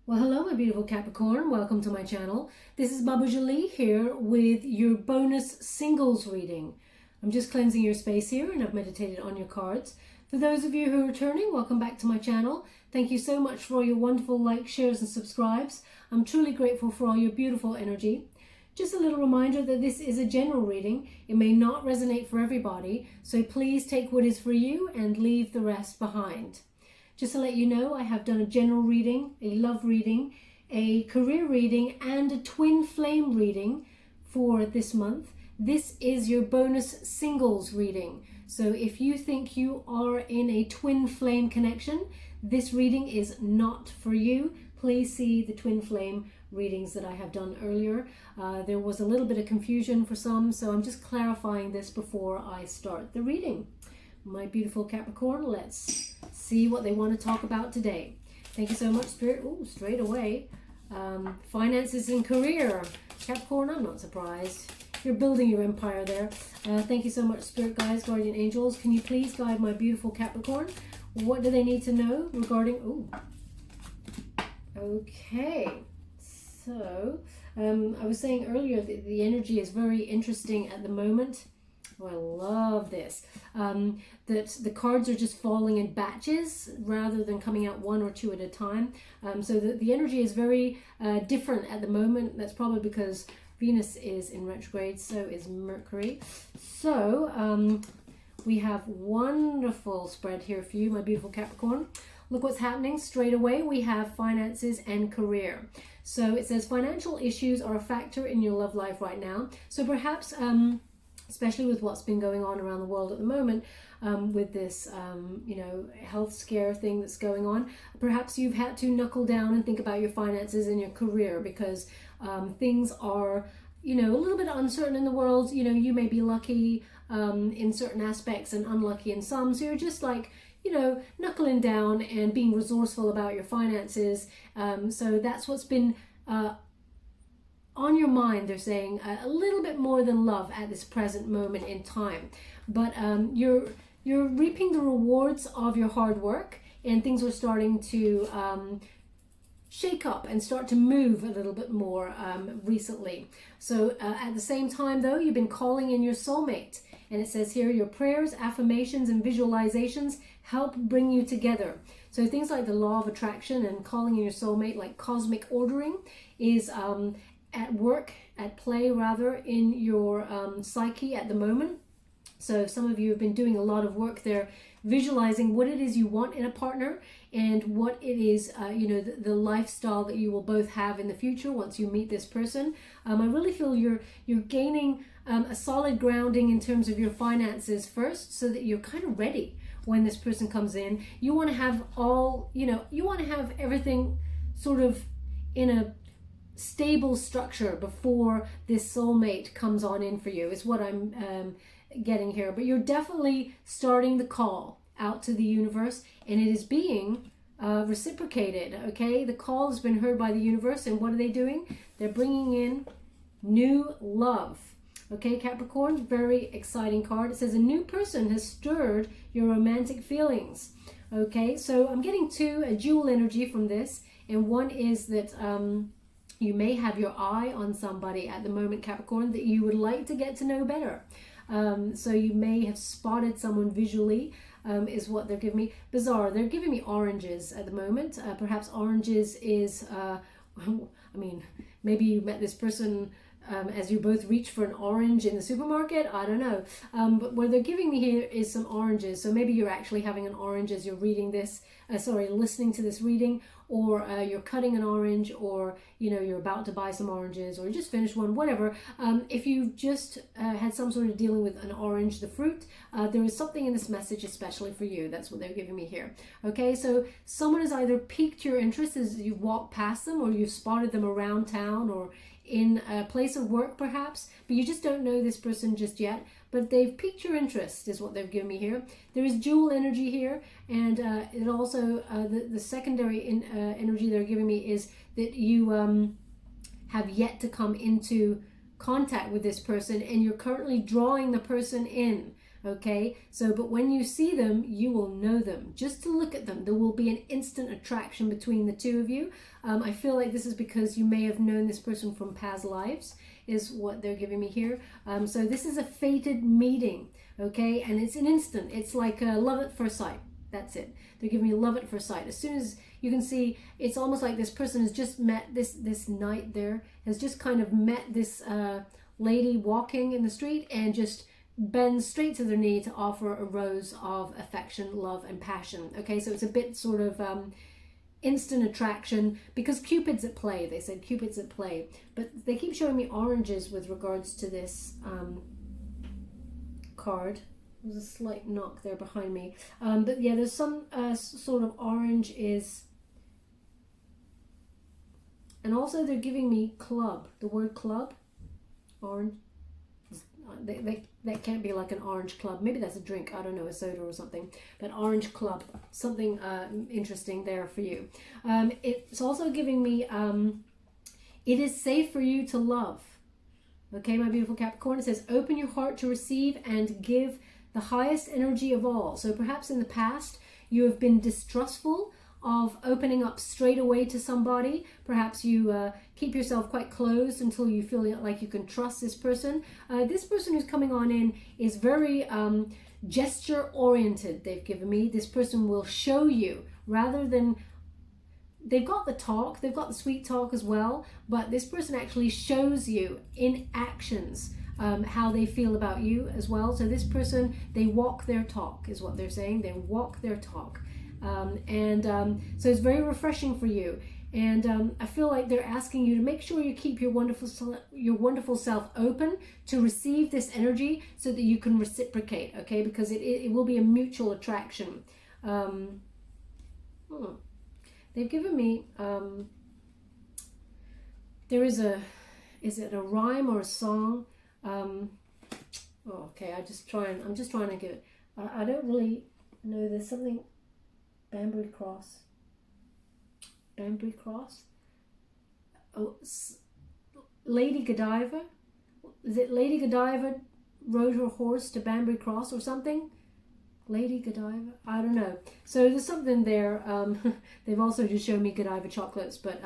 Well, hello, my beautiful Capricorn. Welcome to my channel. This is Baba Jolie here with your bonus singles reading. I'm just cleansing your space here and I've meditated on your cards. For those of you who are returning, welcome back to my channel. Thank you so much for all your wonderful likes, shares and subscribes. I'm truly grateful for all your beautiful energy. Just a little reminder that this is a general reading. It may not resonate for everybody, so please take what is for you and leave the rest behind. Just to let you know, I have done a general reading, a love reading, a career reading, and a twin flame reading for this month. This is your bonus singles reading. So if you think you are in a twin flame connection, this reading is not for you. Please see the twin flame readings that I have done earlier. There was a little bit of confusion for some, so I'm just clarifying this before I start the reading. My beautiful Capricorn, let's see what they want to talk about today. Thank you so much, Spirit. Oh, straight away. Finances and career. Capricorn, I'm not surprised. You're building your empire there. Thank you so much, Spirit Guides, Guardian Angels. Can you please guide my beautiful Capricorn? What do they need to know regarding... Oh, okay. So, I was saying earlier that the energy is very interesting at the moment. Oh, I love this. That the cards are just falling in batches rather than coming out one or two at a time. So the energy is very different at the moment. That's probably because Venus is in retrograde, so is Mercury. So we have wonderful spread here for you, my beautiful Capricorn. Look what's happening straight away. We have finances and career. So it says financial issues are a factor in your love life right now. So perhaps... especially with what's been going on around the world at the moment, with this, health scare thing that's going on. Perhaps you've had to knuckle down and think about your finances and your career because things are, a little bit uncertain in the world. You may be lucky in certain aspects and unlucky in some. So you're just like, knuckling down and being resourceful about your finances. So that's what's been... on your mind, they're saying a little bit more than love at this present moment in time, but you're reaping the rewards of your hard work, and things are starting to shake up and start to move a little bit more recently. So at the same time, though, you've been calling in your soulmate, and it says here your prayers, affirmations, and visualizations help bring you together. So things like the law of attraction and calling in your soulmate, like cosmic ordering, is at work, at play rather, in your psyche at the moment. So some of you have been doing a lot of work there, visualizing what it is you want in a partner and what it is, the lifestyle that you will both have in the future once you meet this person. I really feel you're gaining a solid grounding in terms of your finances first, so that you're kind of ready when this person comes in. You want to have you want to have everything sort of in a stable structure before this soulmate comes on in for you, is what I'm getting here. But you're definitely starting the call out to the universe, and it is being reciprocated. Okay, the call has been heard by the universe, and what are they doing? They're bringing in new love. Okay, Capricorn, very exciting card. It says a new person has stirred your romantic feelings. Okay, so I'm getting a dual energy from this, and one is that you may have your eye on somebody at the moment, Capricorn, that you would like to get to know better. So you may have spotted someone visually, is what they're giving me. Bizarre, they're giving me oranges at the moment. Perhaps oranges is, maybe you met this person as you both reach for an orange in the supermarket. I don't know. But what they're giving me here is some oranges. So maybe you're actually having an orange as you're reading this, listening to this reading, or you're cutting an orange, or you're about to buy some oranges, or you just finished one, whatever. If you've just had some sort of dealing with an orange, the fruit, there is something in this message especially for you. That's what they're giving me here. Okay, so someone has either piqued your interest as you walk past them, or you've spotted them around town, or in a place of work perhaps, but you just don't know this person just yet, but they've piqued your interest, is what they've given me here. There is dual energy here, and it also, the secondary energy they're giving me is that you have yet to come into contact with this person, and you're currently drawing the person in. Okay, so but when you see them, you will know them. Just to look at them, there will be an instant attraction between the two of you. I feel like this is because you may have known this person from past lives, is what they're giving me here. So this is a fated meeting, okay, and it's an instant. It's like love at first sight. That's it. They're giving me love at first sight. As soon as you can see, it's almost like this person has just met this knight there, has just kind of met this lady walking in the street and just bends straight to their knee to offer a rose of affection, love, and passion. Okay, so it's a bit sort of instant attraction because Cupid's at play. They said Cupid's at play, but they keep showing me oranges with regards to this card. There's a slight knock there behind me, but yeah, there's some sort of orange is, and also they're giving me club, the word club, orange. That can't be like an orange club. Maybe that's a drink. I don't know, a soda or something. But orange club, something interesting there for you. It's also giving me, it is safe for you to love. Okay, my beautiful Capricorn. It says, open your heart to receive and give the highest energy of all. So perhaps in the past, you have been distrustful of opening up straight away to somebody. Perhaps you keep yourself quite closed until you feel like you can trust this person. This person who's coming on in is very gesture oriented, they've given me. This person will show you rather than, they've got the talk, they've got the sweet talk as well, but this person actually shows you in actions how they feel about you as well. So this person, they walk their talk is what they're saying. They walk their talk. So it's very refreshing for you, and I feel like they're asking you to make sure you keep your wonderful self open to receive this energy so that you can reciprocate, okay, because it will be a mutual attraction. They've given me there is it a rhyme or a song? Okay, I'm just trying to give it, I don't really know, there's something. Banbury Cross. Oh, Lady Godiva. Is it Lady Godiva rode her horse to Banbury Cross or something? Lady Godiva? I don't know. So there's something there. They've also just shown me Godiva chocolates, but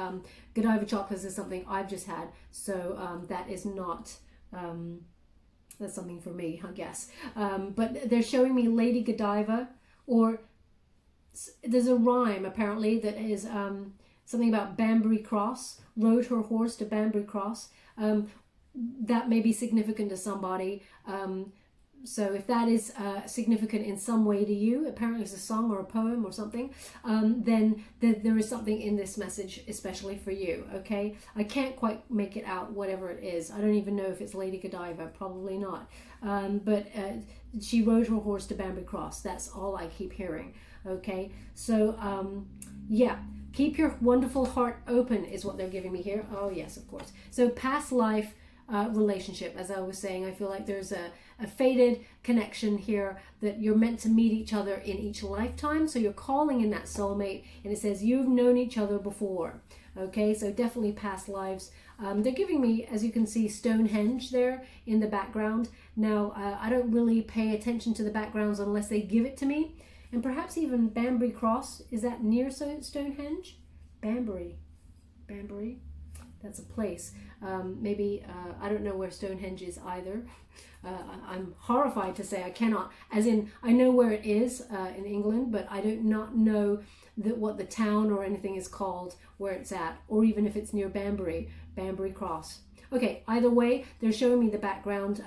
Godiva chocolates is something I've just had. So that is not, that's something for me, I guess. But they're showing me Lady Godiva, or there's a rhyme apparently that is something about Banbury Cross, rode her horse to Banbury Cross. That may be significant to somebody. So if that is significant in some way to you, apparently it's a song or a poem or something, then there is something in this message especially for you, okay? I can't quite make it out, whatever it is. I don't even know if it's Lady Godiva, probably not. But she rode her horse to Banbury Cross. That's all I keep hearing, okay? So, yeah. Keep your wonderful heart open is what they're giving me here. Oh, yes, of course. So past life relationship, as I was saying, I feel like there's a fated connection here that you're meant to meet each other in each lifetime. So you're calling in that soulmate, and it says you've known each other before. Okay, so definitely past lives. They're giving me, as you can see, Stonehenge there in the background. Now, I don't really pay attention to the backgrounds unless they give it to me. And perhaps even Banbury Cross. Is that near Stonehenge? Banbury. That's a place. Maybe, I don't know where Stonehenge is either. I'm horrified to say I cannot, as in I know where it is in England, but I do not know what the town or anything is called where it's at, or even if it's near Banbury Cross. Okay, either way, they're showing me the background.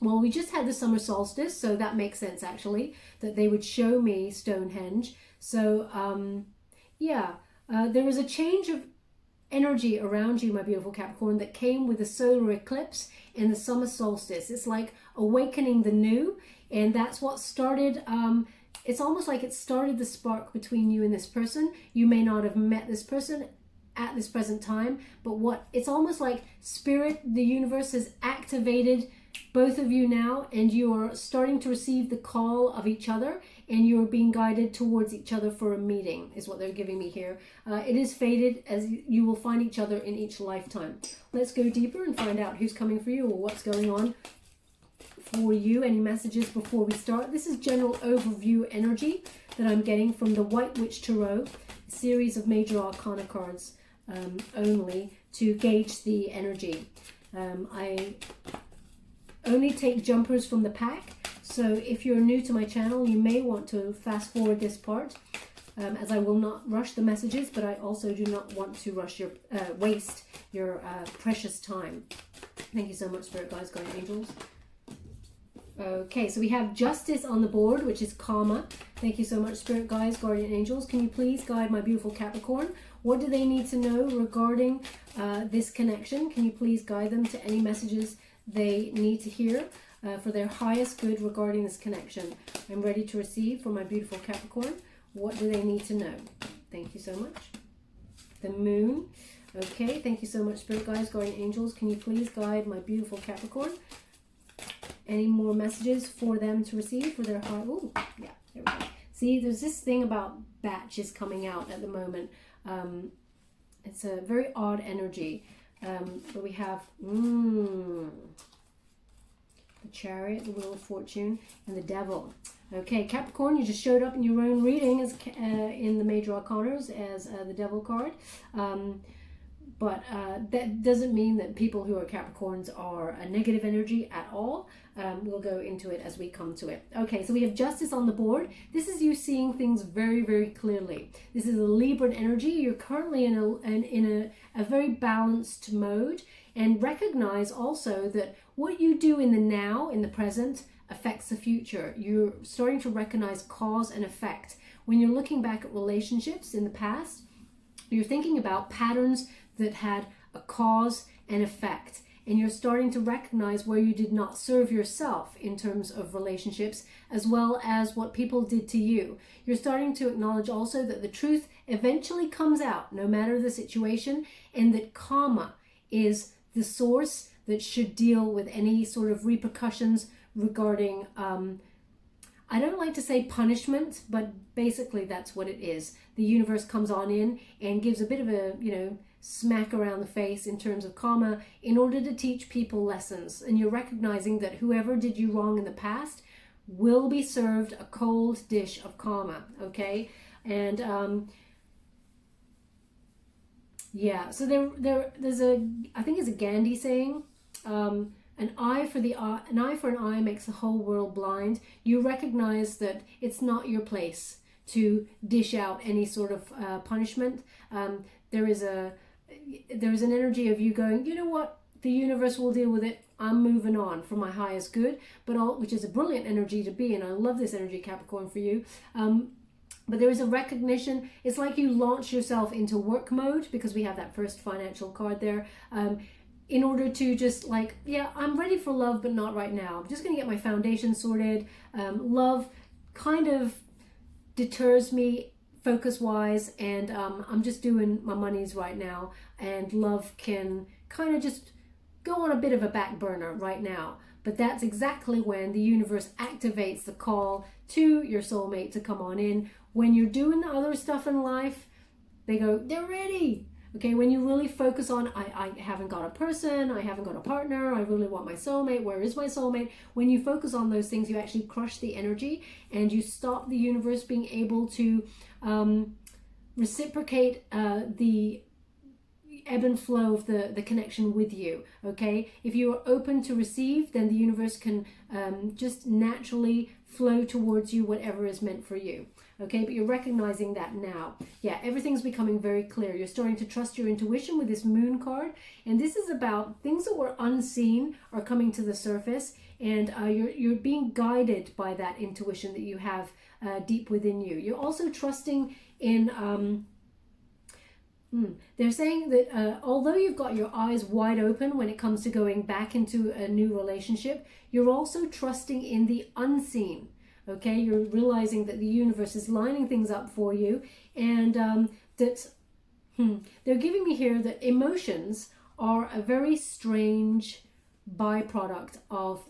Well, we just had the summer solstice, so that makes sense actually, that they would show me Stonehenge. So, yeah, there was a change of energy around you, my beautiful Capricorn, that came with the solar eclipse and the summer solstice. It's like awakening the new, and that's what started, it's almost like it started the spark between you and this person. You may not have met this person at this present time, but it's almost like spirit, the universe has activated both of you now, and you are starting to receive the call of each other, and you're being guided towards each other for a meeting is what they're giving me here. It is fated, as you will find each other in each lifetime. Let's go deeper and find out who's coming for you or what's going on for you, any messages before we start. This is general overview energy that I'm getting from the White Witch Tarot, a series of major arcana cards only to gauge the energy. I only take jumpers from the pack, so if you're new to my channel, you may want to fast forward this part, as I will not rush the messages, but I also do not want to waste your precious time. Thank you so much, Spirit Guides, Guardian Angels. Okay, so we have Justice on the board, which is karma. Thank you so much, Spirit Guides, Guardian Angels. Can you please guide my beautiful Capricorn? What do they need to know regarding this connection? Can you please guide them to any messages they need to hear for their highest good regarding this connection? I'm ready to receive for my beautiful Capricorn. What do they need to know? Thank you so much. The Moon. Okay, thank you so much, Spirit Guides, Guardian Angels. Can you please guide my beautiful Capricorn? Any more messages for them to receive for their heart? Oh, yeah, there we go. See, there's this thing about batches coming out at the moment. It's a very odd energy. But we have the Chariot, the Wheel of Fortune, and the Devil. Okay, Capricorn, you just showed up in your own reading as in the Major Arcanas as the Devil card. But that doesn't mean that people who are Capricorns are a negative energy at all. We'll go into it as we come to it. Okay, so we have Justice on the board. This is you seeing things very, very clearly. This is a Libran energy. You're currently in a very balanced mode. And recognize also that what you do in the now, in the present, affects the future. You're starting to recognize cause and effect. When you're looking back at relationships in the past, you're thinking about patterns that had a cause and effect, and you're starting to recognize where you did not serve yourself in terms of relationships, as well as what people did to you. You're starting to acknowledge also that the truth eventually comes out, no matter the situation, and that karma is the source that should deal with any sort of repercussions regarding I don't like to say punishment, but basically that's what it is. The universe comes on in and gives a bit of a, smack around the face in terms of karma in order to teach people lessons. And you're recognizing that whoever did you wrong in the past will be served a cold dish of karma, okay? And yeah, so there's I think it's a Gandhi saying, an eye for an eye makes the whole world blind. You recognize that it's not your place to dish out any sort of punishment. There is an energy of you going, you know what, the universe will deal with it. I'm moving on for my highest good, which is a brilliant energy to be in. I love this energy, Capricorn, for you. But there is a recognition. It's like you launch yourself into work mode, because we have that first financial card there. In order to just like, yeah, I'm ready for love, but not right now. I'm just going to get my foundation sorted. Love kind of deters me focus-wise, and I'm just doing my monies right now. And love can kind of just go on a bit of a back burner right now. But that's exactly when the universe activates the call to your soulmate to come on in. When you're doing the other stuff in life, they go, they're ready. Okay, when you really focus on, I haven't got a person, I haven't got a partner, I really want my soulmate, where is my soulmate? When you focus on those things, you actually crush the energy and you stop the universe being able to reciprocate the ebb and flow of the connection with you, okay? If you are open to receive, then the universe can just naturally flow towards you whatever is meant for you. Okay, but you're recognizing that now. Yeah, everything's becoming very clear. You're starting to trust your intuition with this Moon card. And this is about things that were unseen are coming to the surface. And you're being guided by that intuition that you have deep within you. You're also trusting in... They're saying that although you've got your eyes wide open when it comes to going back into a new relationship, you're also trusting in the unseen. Okay, you're realizing that the universe is lining things up for you, and that they're giving me here that emotions are a very strange byproduct of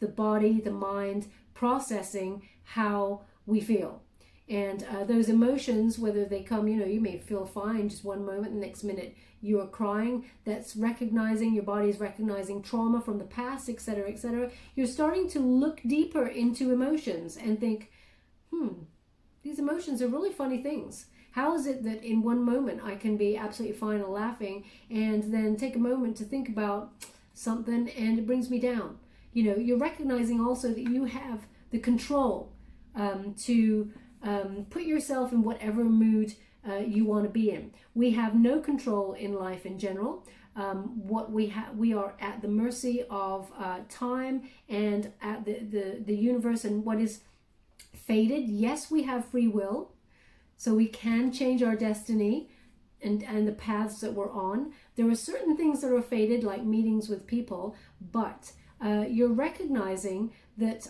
the body, the mind processing how we feel. And those emotions, whether they come, you may feel fine just one moment, the next minute you are crying. That's recognizing, your body is recognizing trauma from the past, etc., etc. You're starting to look deeper into emotions and think, these emotions are really funny things. How is it that in one moment I can be absolutely fine and laughing, and then take a moment to think about something and it brings me down? You're recognizing also that you have the control to put yourself in whatever mood you want to be in. We have no control in life in general. What we are at the mercy of time and at the universe and what is fated. Yes, we have free will, so we can change our destiny and the paths that we're on. There are certain things that are fated, like meetings with people, but you're recognizing that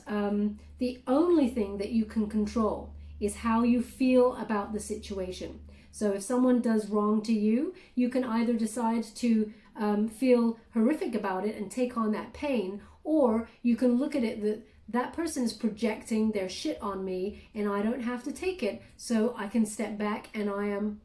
the only thing that you can control is how you feel about the situation. So if someone does wrong to you, you can either decide to feel horrific about it and take on that pain, or you can look at it that person is projecting their shit on me and I don't have to take it, so I can step back and I am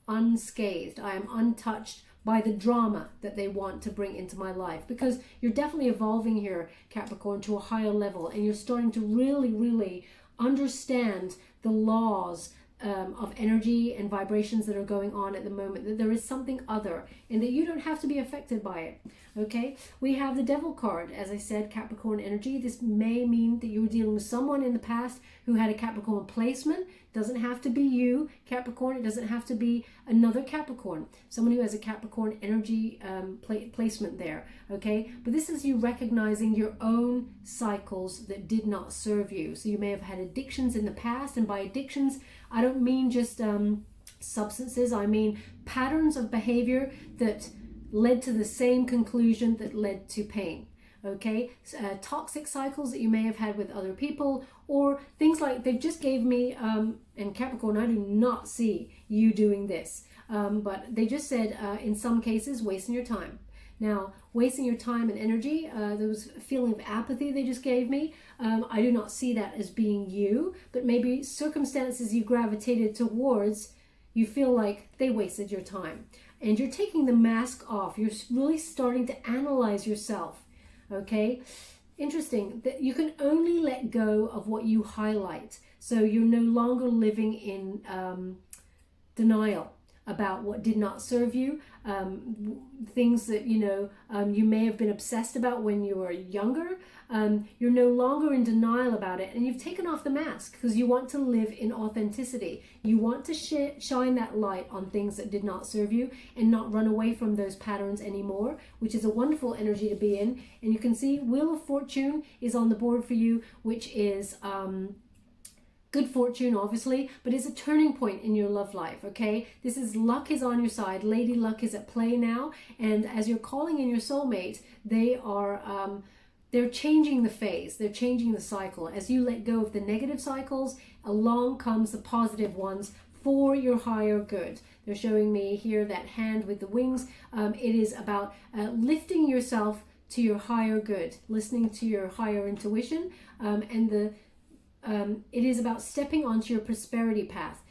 unscathed. I am untouched by the drama that they want to bring into my life, because you're definitely evolving here, Capricorn, to a higher level, and you're starting to really, really understand the laws of energy and vibrations that are going on at the moment, that there is something other and that you don't have to be affected by it. Okay, we have the Devil card. As I said, Capricorn energy. This may mean that you were dealing with someone in the past who had a Capricorn placement. Doesn't have to be you, Capricorn. It doesn't have to be another Capricorn. Someone who has a Capricorn energy placement there. Okay, but this is you recognizing your own cycles that did not serve you. So you may have had addictions in the past, and by addictions, I don't mean just substances. I mean patterns of behavior that led to the same conclusion that led to pain. Okay, toxic cycles that you may have had with other people, or things like they've just gave me, and Capricorn, I do not see you doing this, but they just said in some cases wasting your time. Now, wasting your time and energy, there was a feeling of apathy they just gave me. I do not see that as being you, but maybe circumstances you gravitated towards, you feel like they wasted your time. And you're taking the mask off. You're really starting to analyze yourself. Okay? Interesting that you can only let go of what you highlight. So you're no longer living in denial about what did not serve you, things that you may have been obsessed about when you were younger. You're no longer in denial about it, and you've taken off the mask because you want to live in authenticity. You want to shine that light on things that did not serve you and not run away from those patterns anymore, which is a wonderful energy to be in. And you can see Wheel of Fortune is on the board for you, which is good fortune, obviously, but it's a turning point in your love life. Okay, this is luck is on your side. Lady Luck is at play now, and as you're calling in your soulmate, they are they're changing the phase, they're changing the cycle. As you let go of the negative cycles, along comes the positive ones for your higher good. They're showing me here that hand with the wings. It is about lifting yourself to your higher good, listening to your higher intuition, and it is about stepping onto your prosperity path,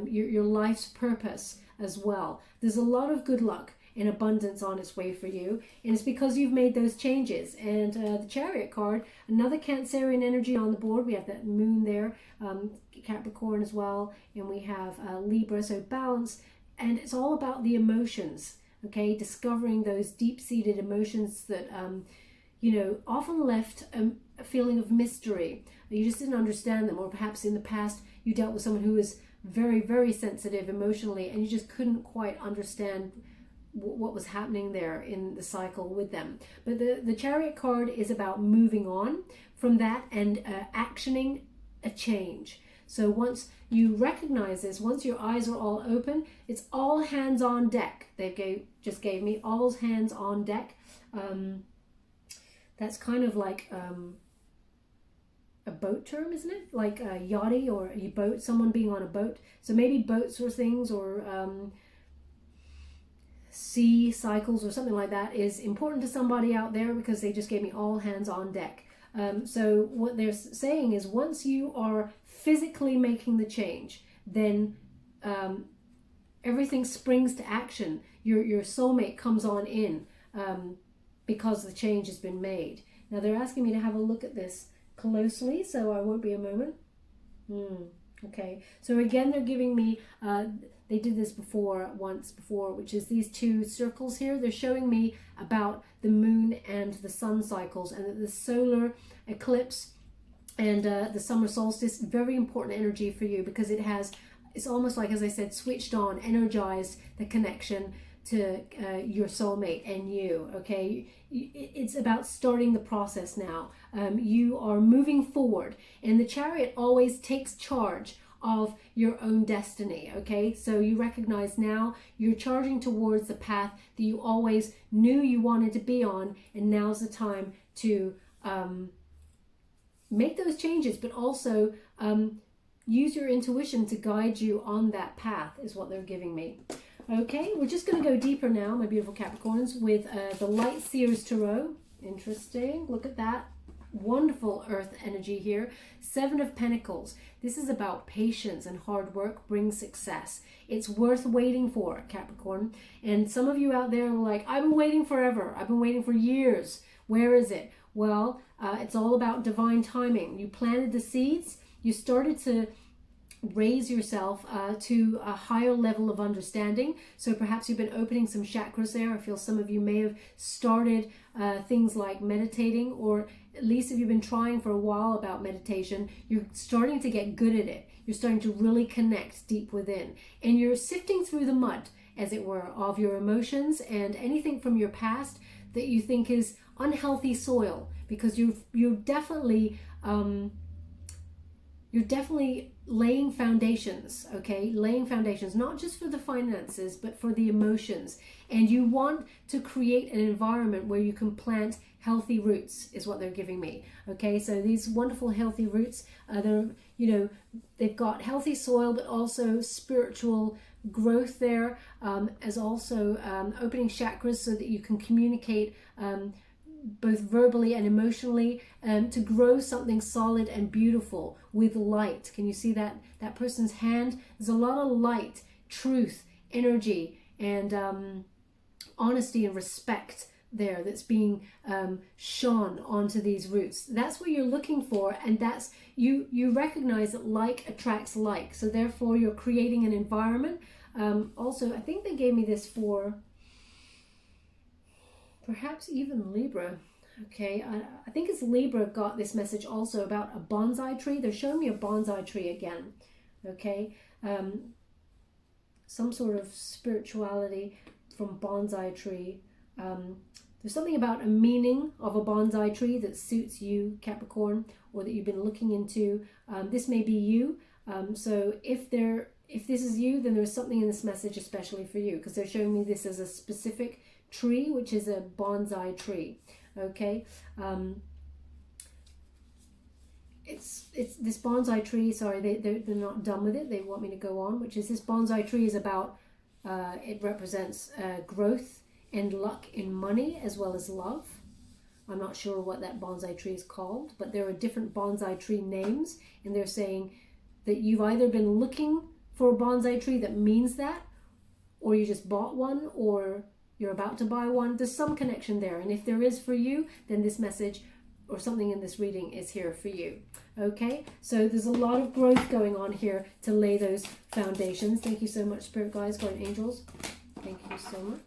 your life's purpose as well. There's a lot of good luck and abundance on its way for you, and it's because you've made those changes. And the Chariot card, another Cancerian energy on the board. We have that moon there, Capricorn as well, and we have Libra, so balance. And it's all about the emotions, okay? Discovering those deep-seated emotions that often left a feeling of mystery. You just didn't understand them, or perhaps in the past you dealt with someone who was very, very sensitive emotionally, and you just couldn't quite understand what was happening there in the cycle with them. But the Chariot card is about moving on from that and actioning a change. So once you recognize this, once your eyes are all open, it's all hands on deck. They just gave me all hands on deck. That's kind of like a boat term, isn't it? Like a yachty or a boat, someone being on a boat. So maybe boats or things, or sea cycles or something like that is important to somebody out there, because they just gave me all hands on deck. So what they're saying is once you are physically making the change, then everything springs to action. Your soulmate comes on in because the change has been made. Now they're asking me to have a look at this closely, so I won't be a moment. Okay, so again they're giving me, they did this once before, which is these two circles here. They're showing me about the moon and the sun cycles, and that the solar eclipse and the summer solstice, very important energy for you, because it's almost like, as I said, switched on, energized the connection to your soulmate and you. Okay, it's about starting the process now. You are moving forward, and the Chariot always takes charge of your own destiny. Okay, so you recognize now you're charging towards the path that you always knew you wanted to be on, and now's the time to make those changes, but also use your intuition to guide you on that path, is what they're giving me. Okay, we're just going to go deeper now, my beautiful Capricorns, with the Light Seers Tarot. Interesting. Look at that. Wonderful earth energy here. Seven of Pentacles. This is about patience and hard work brings success. It's worth waiting for, Capricorn. And some of you out there are like, I've been waiting forever. I've been waiting for years. Where is it? Well, it's all about divine timing. You planted the seeds. You started to raise yourself to a higher level of understanding. So perhaps you've been opening some chakras there. I feel some of you may have started things like meditating, or at least if you've been trying for a while about meditation, you're starting to get good at it. You're starting to really connect deep within, and you're sifting through the mud, as it were, of your emotions and anything from your past that you think is unhealthy soil, because you're definitely laying foundations, okay? Laying foundations, not just for the finances, but for the emotions. And you want to create an environment where you can plant healthy roots, is what they're giving me, okay? So these wonderful healthy roots, they've got healthy soil, but also spiritual growth there, as also opening chakras so that you can communicate both verbally and emotionally, to grow something solid and beautiful with light. Can you see that person's hand? There's a lot of light, truth, energy, and honesty and respect there that's being shone onto these roots. That's what you're looking for, and that's you recognize that like attracts like, so therefore you're creating an environment. Also, I think they gave me this for perhaps even Libra. Okay, I think it's Libra got this message also about a bonsai tree. They're showing me a bonsai tree again. Okay, some sort of spirituality from bonsai tree. There's something about a meaning of a bonsai tree that suits you, Capricorn, or that you've been looking into. This may be you. So if this is you, then there's something in this message especially for you, because they're showing me this as a specific tree, which is a bonsai tree. Okay, it's this bonsai tree. Sorry, they're not done with it. They want me to go on, which is this bonsai tree is about. It represents growth and luck in money as well as love. I'm not sure what that bonsai tree is called, but there are different bonsai tree names, and they're saying that you've either been looking for a bonsai tree that means that, or you just bought one, or you're about to buy one. There's some connection there, and if there is for you, then this message or something in this reading is here for you. Okay, so there's a lot of growth going on here to lay those foundations. Thank you so much, Spirit Guides, Guardian Angels. Thank you so much.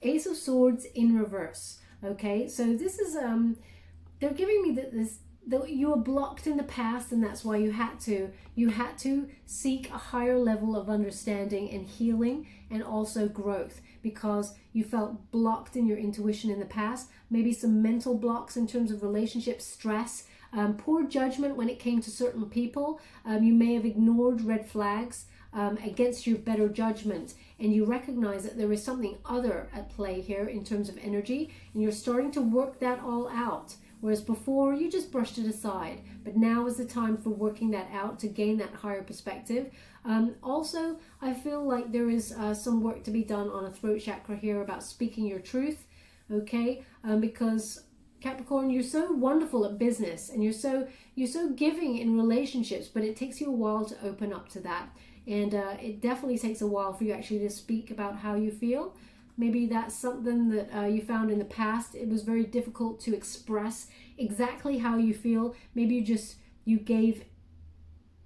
Ace of Swords in reverse. Okay, so this is they're giving me that you were blocked in the past, and that's why you had to seek a higher level of understanding and healing, and also growth, because you felt blocked in your intuition in the past. Maybe some mental blocks in terms of relationship stress, poor judgment when it came to certain people. You may have ignored red flags against your better judgment, and you recognize that there is something other at play here in terms of energy, and you're starting to work that all out. Whereas before, you just brushed it aside. But now is the time for working that out to gain that higher perspective. Also, I feel like there is some work to be done on a throat chakra here about speaking your truth. okay? Because Capricorn, you're so wonderful at business, and you're so giving in relationships, but it takes you a while to open up to that. And it definitely takes a while for you actually to speak about how you feel. Maybe that's something that you found in the past. It was very difficult to express exactly how you feel. Maybe you gave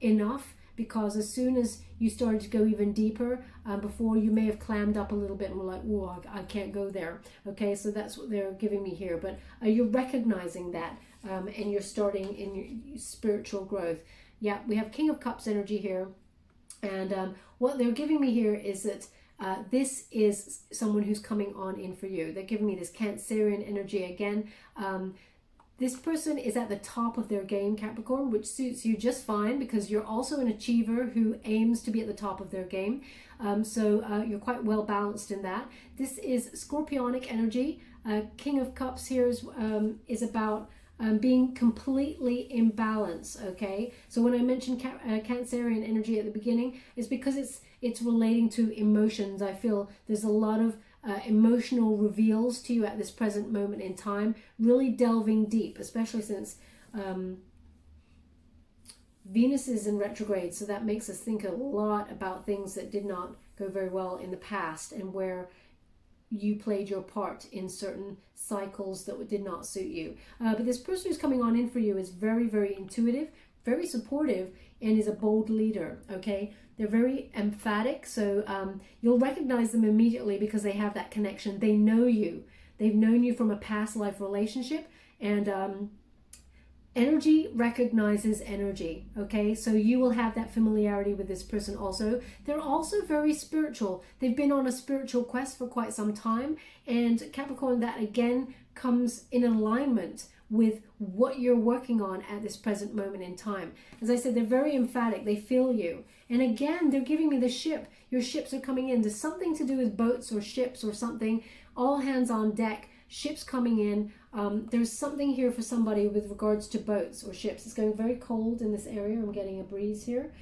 enough, because as soon as you started to go even deeper, before, you may have clammed up a little bit and were like, oh, I can't go there. Okay, so that's what they're giving me here. But you're recognizing that, and you're starting in your spiritual growth. Yeah, we have King of Cups energy here. And what they're giving me here is that this is someone who's coming on in for you. They're giving me this Cancerian energy again. This person is at the top of their game, Capricorn, which suits you just fine, because you're also an achiever who aims to be at the top of their game. So you're quite well balanced in that. This is Scorpionic energy. King of Cups here is about being completely in balance, okay? So when I mentioned Cancerian energy at the beginning, it's because it's relating to emotions. I feel there's a lot of emotional reveals to you at this present moment in time, really delving deep, especially since Venus is in retrograde, so that makes us think a lot about things that did not go very well in the past, and where you played your part in certain cycles that did not suit you. But this person who's coming on in for you is very, very intuitive, very supportive, and is a bold leader, okay? They're very emphatic, so you'll recognize them immediately because they have that connection. They know you. They've known you from a past life relationship, and energy recognizes energy, okay? So you will have that familiarity with this person also. They're also very spiritual. They've been on a spiritual quest for quite some time, and Capricorn, that again comes in alignment with what you're working on at this present moment in time. As I said, they're very emphatic. They feel you. And again, they're giving me the ship. Your ships are coming in. There's something to do with boats or ships or something. All hands on deck. Ships coming in. There's something here for somebody with regards to boats or ships. It's going very cold in this area. I'm getting a breeze here.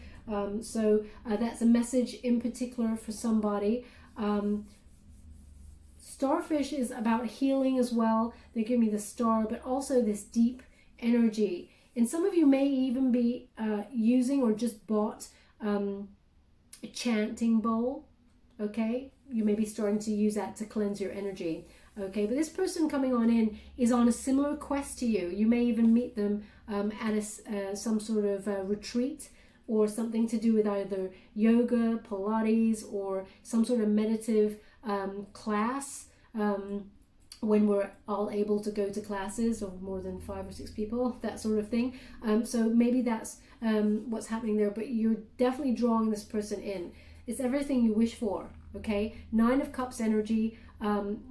So that's a message in particular for somebody. Starfish is about healing as well. They give me the star, but also this deep energy. And some of you may even be using or just bought a chanting bowl, okay? You may be starting to use that to cleanse your energy, okay? But this person coming on in is on a similar quest to you. You may even meet them at some sort of retreat, or something to do with either yoga, Pilates, or some sort of meditative class, when we're all able to go to classes of more than 5 or 6 people, that sort of thing. So maybe that's what's happening there, but you're definitely drawing this person in. It's everything you wish for, okay? 9 of Cups energy.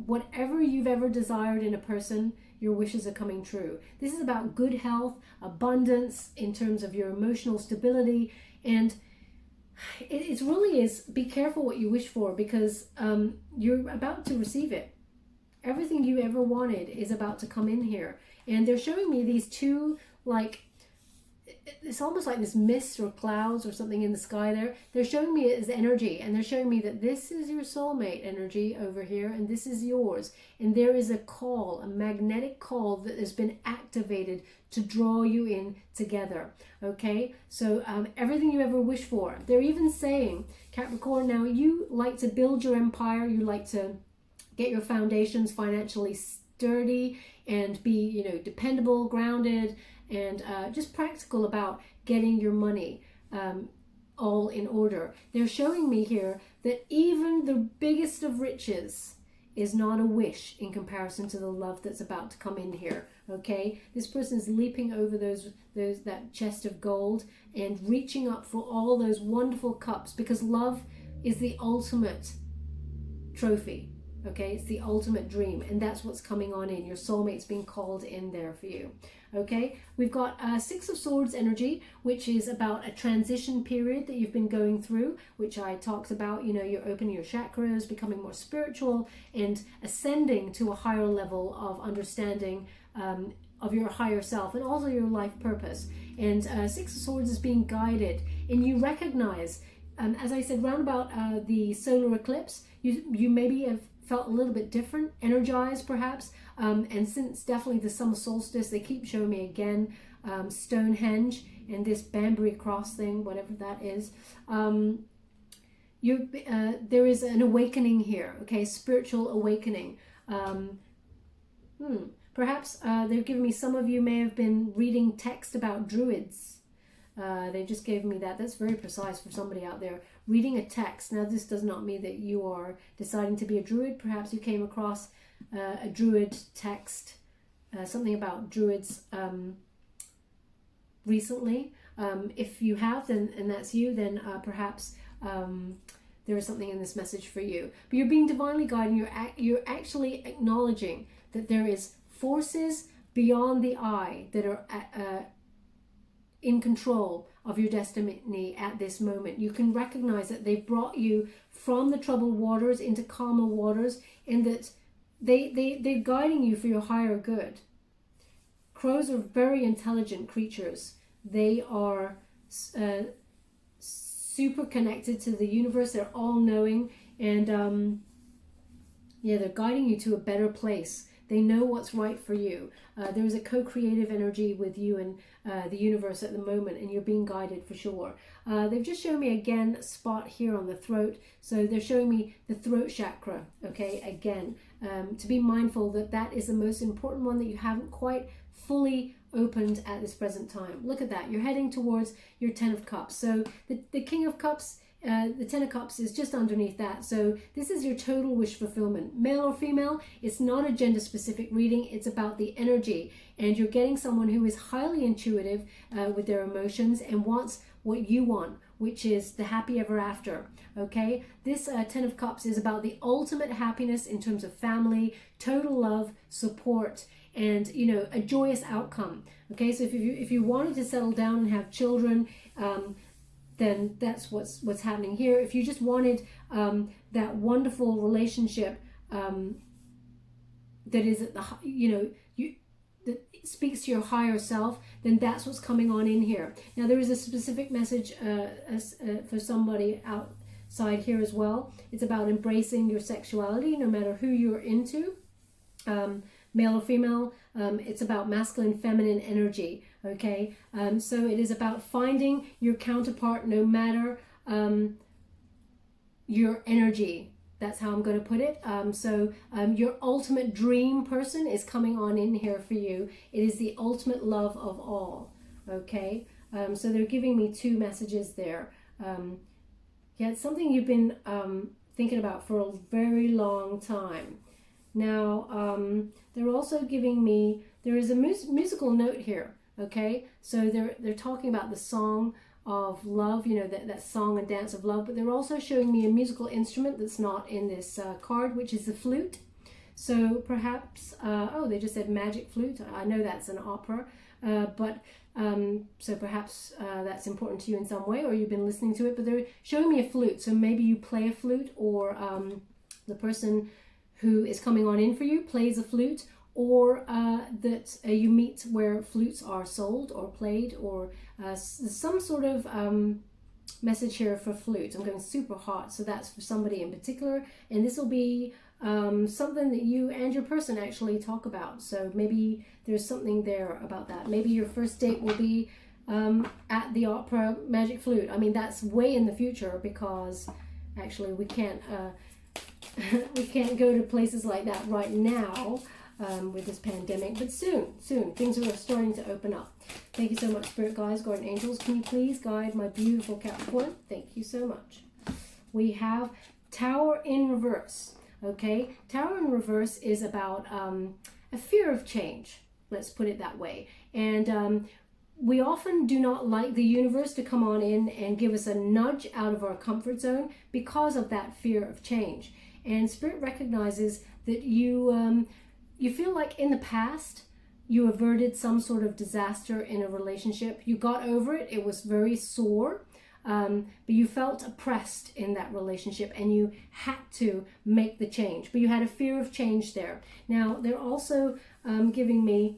Whatever you've ever desired in a person, your wishes are coming true. This is about good health, abundance in terms of your emotional stability, and it really is, be careful what you wish for, because you're about to receive it. Everything you ever wanted is about to come in here. And they're showing me these two, like, it's almost like this mist or clouds or something in the sky there. They're showing me it as energy, and they're showing me that this is your soulmate energy over here, and this is yours. And there is a call, a magnetic call that has been activated to draw you in together, okay? So everything you ever wish for. They're even saying, Capricorn, now you like to build your empire, you like to get your foundations financially sturdy and be, you know, dependable, grounded, and just practical about getting your money all in order. They're showing me here that even the biggest of riches is not a wish in comparison to the love that's about to come in here, okay? This person is leaping over that chest of gold and reaching up for all those wonderful cups, because love is the ultimate trophy. Okay, it's the ultimate dream, and that's what's coming on in. Your soulmate's being called in there for you. Okay, we've got 6 of Swords energy, which is about a transition period that you've been going through, which I talked about. You know, you're opening your chakras, becoming more spiritual, and ascending to a higher level of understanding of your higher self, and also your life purpose. And 6 of Swords is being guided, and you recognize as I said, round about the solar eclipse, you maybe have felt a little bit different, energized perhaps, and since definitely the summer solstice, they keep showing me again Stonehenge and this Banbury Cross thing, whatever that is. There is an awakening here, okay, spiritual awakening. Perhaps they've given me, some of you may have been reading text about druids. They just gave me that. That's very precise for somebody out there. Reading a text. Now, this does not mean that you are deciding to be a druid. Perhaps you came across a druid text, something about druids recently. If you have, then, and that's you, then perhaps there is something in this message for you. But you're being divinely guided. You're actually acknowledging that there is forces beyond the eye that are in control of your destiny at this moment. You can recognize that they've brought you from the troubled waters into calmer waters, in that they're guiding you for your higher good. Crows are very intelligent creatures. They are super connected to the universe. They're all-knowing, and yeah, they're guiding you to a better place. They know what's right for you. There is a co-creative energy with you and the universe at the moment, and you're being guided for sure. They've just shown me again a spot here on the throat. So they're showing me the throat chakra, okay, again. To be mindful that that is the most important one that you haven't quite fully opened at this present time. Look at that. You're heading towards your 10 of Cups. So the King of Cups, the 10 of Cups is just underneath that. So this is your total wish fulfillment. Male or female, it's not a gender specific reading. It's about the energy. And you're getting someone who is highly intuitive with their emotions and wants what you want, which is the happy ever after. Okay, this 10 of Cups is about the ultimate happiness in terms of family, total love, support, and, you know, a joyous outcome. Okay, so if you wanted to settle down and have children, then that's what's happening here. If you just wanted that wonderful relationship that is at the, you know, that speaks to your higher self, then that's what's coming on in here. Now, there is a specific message for somebody outside here as well. It's about embracing your sexuality, no matter who you're into, male or female. It's about masculine, feminine energy. Okay, so it is about finding your counterpart, no matter your energy. That's how I'm going to put it. Your ultimate dream person is coming on in here for you. It is the ultimate love of all. Okay, so they're giving me two messages there. Yeah, it's something you've been thinking about for a very long time. Now, they're also giving me, there is a musical note here. Okay, so they're talking about the song of love, you know, that song and dance of love, but they're also showing me a musical instrument that's not in this card, which is the flute. So perhaps, oh, they just said magic flute. I know that's an opera, so perhaps that's important to you in some way, or you've been listening to it, but they're showing me a flute. So maybe you play a flute, or the person who is coming on in for you plays a flute, or that you meet where flutes are sold or played, or some sort of message here for flute. I'm going super hot, so that's for somebody in particular, and this will be something that you and your person actually talk about. So maybe there's something there about that. Maybe your first date will be at the opera magic flute. I mean, that's way in the future, because actually we can't we can't go to places like that right now. With this pandemic, but soon things are starting to open up. Thank you so much, Spirit Guides, Guardian Angels. Can you please guide my beautiful Capricorn? Thank you so much. We have Tower in reverse. Okay, Tower in reverse is about a fear of change, let's put it that way. And we often do not like the universe to come on in and give us a nudge out of our comfort zone because of that fear of change. And Spirit recognizes that you feel like in the past you averted some sort of disaster in a relationship. You got over it. It was very sore, but you felt oppressed in that relationship, and you had to make the change. But you had a fear of change there. Now, they're also giving me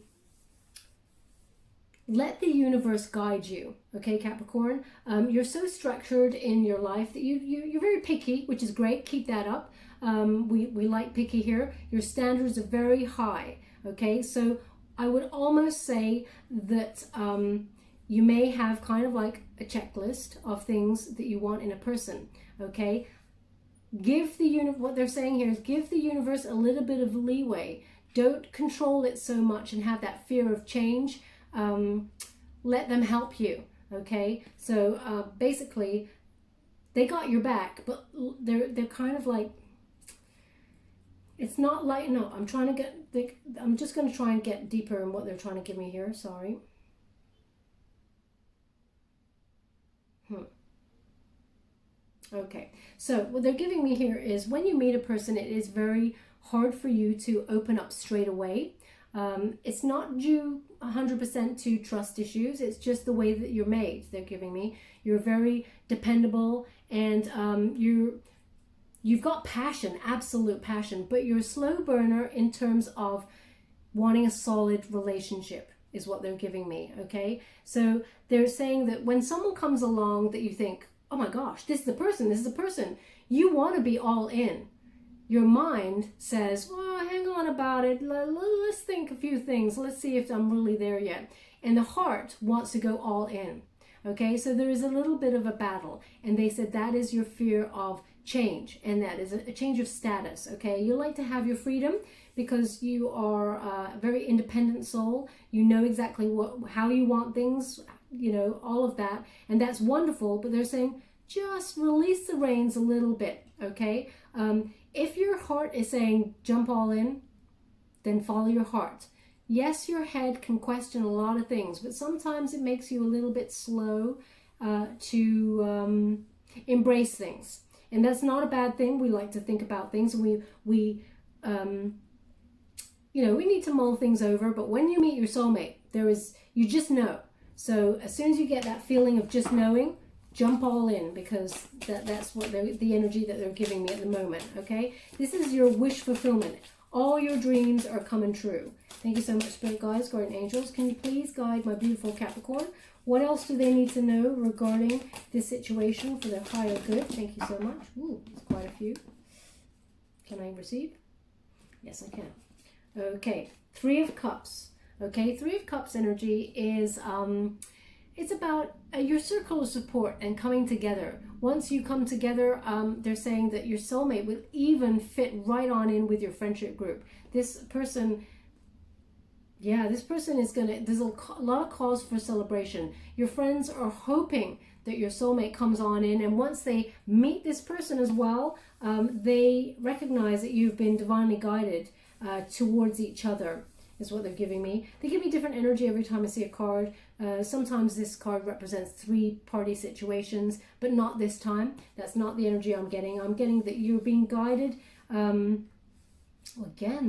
let the universe guide you, okay, Capricorn? You're so structured in your life that you're very picky, which is great. Keep that up. We like picky here. Your standards are very high, okay? So I would almost say that you may have kind of like a checklist of things that you want in a person, okay? Give the universe, what they're saying here is give the universe a little bit of leeway. Don't control it so much and have that fear of change. Let them help you, okay? So basically, they got your back, but they're kind of like, it's not like, no, I'm just going to try and get deeper in what they're trying to give me here. Sorry. Okay, so what they're giving me here is when you meet a person, it is very hard for you to open up straight away. It's not due 100% to trust issues. It's just the way that you're made. They're giving me. You're very dependable, and you've got passion, absolute passion, but you're a slow burner in terms of wanting a solid relationship is what they're giving me, okay? So they're saying that when someone comes along that you think, oh my gosh, this is the person, you want to be all in. Your mind says, well, hang on about it. Let's think a few things. Let's see if I'm really there yet. And the heart wants to go all in. Okay, so there is a little bit of a battle. And they said that is your fear of change. And that is a change of status. Okay, you like to have your freedom because you are a very independent soul. You know exactly how you want things, you know, all of that. And that's wonderful. But they're saying, just release the reins a little bit. Okay, if your heart is saying jump all in, then follow your heart. Yes, your head can question a lot of things, but sometimes it makes you a little bit slow to embrace things. And that's not a bad thing. We like to think about things, and we need to mull things over. But when you meet your soulmate, you just know. So as soon as you get that feeling of just knowing, jump all in, because that's what the energy that they're giving me at the moment, okay? This is your wish fulfillment. All your dreams are coming true. Thank you so much, Spirit Guides, Guardian Angels. Can you please guide my beautiful Capricorn? What else do they need to know regarding this situation for their higher good? Thank you so much. Ooh, there's quite a few. Can I receive? Yes, I can. Okay, Three of Cups. Okay, Three of Cups energy is... it's about your circle of support and coming together. Once you come together, they're saying that your soulmate will even fit right on in with your friendship group. This person is there's a lot of cause for celebration. Your friends are hoping that your soulmate comes on in, and once they meet this person as well, they recognize that you've been divinely guided towards each other. Is what they're giving me. They give me different energy every time I see a card. Sometimes this card represents three-party situations, but not this time. That's not the energy I'm getting. I'm getting that you're being guided. Again,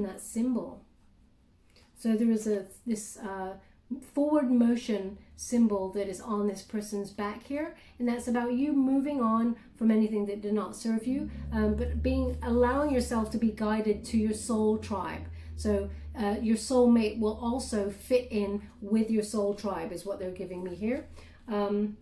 that symbol. So there is this forward motion symbol that is on this person's back here, and that's about you moving on from anything that did not serve you, but allowing yourself to be guided to your soul tribe. So your soulmate will also fit in with your soul tribe is what they're giving me here. The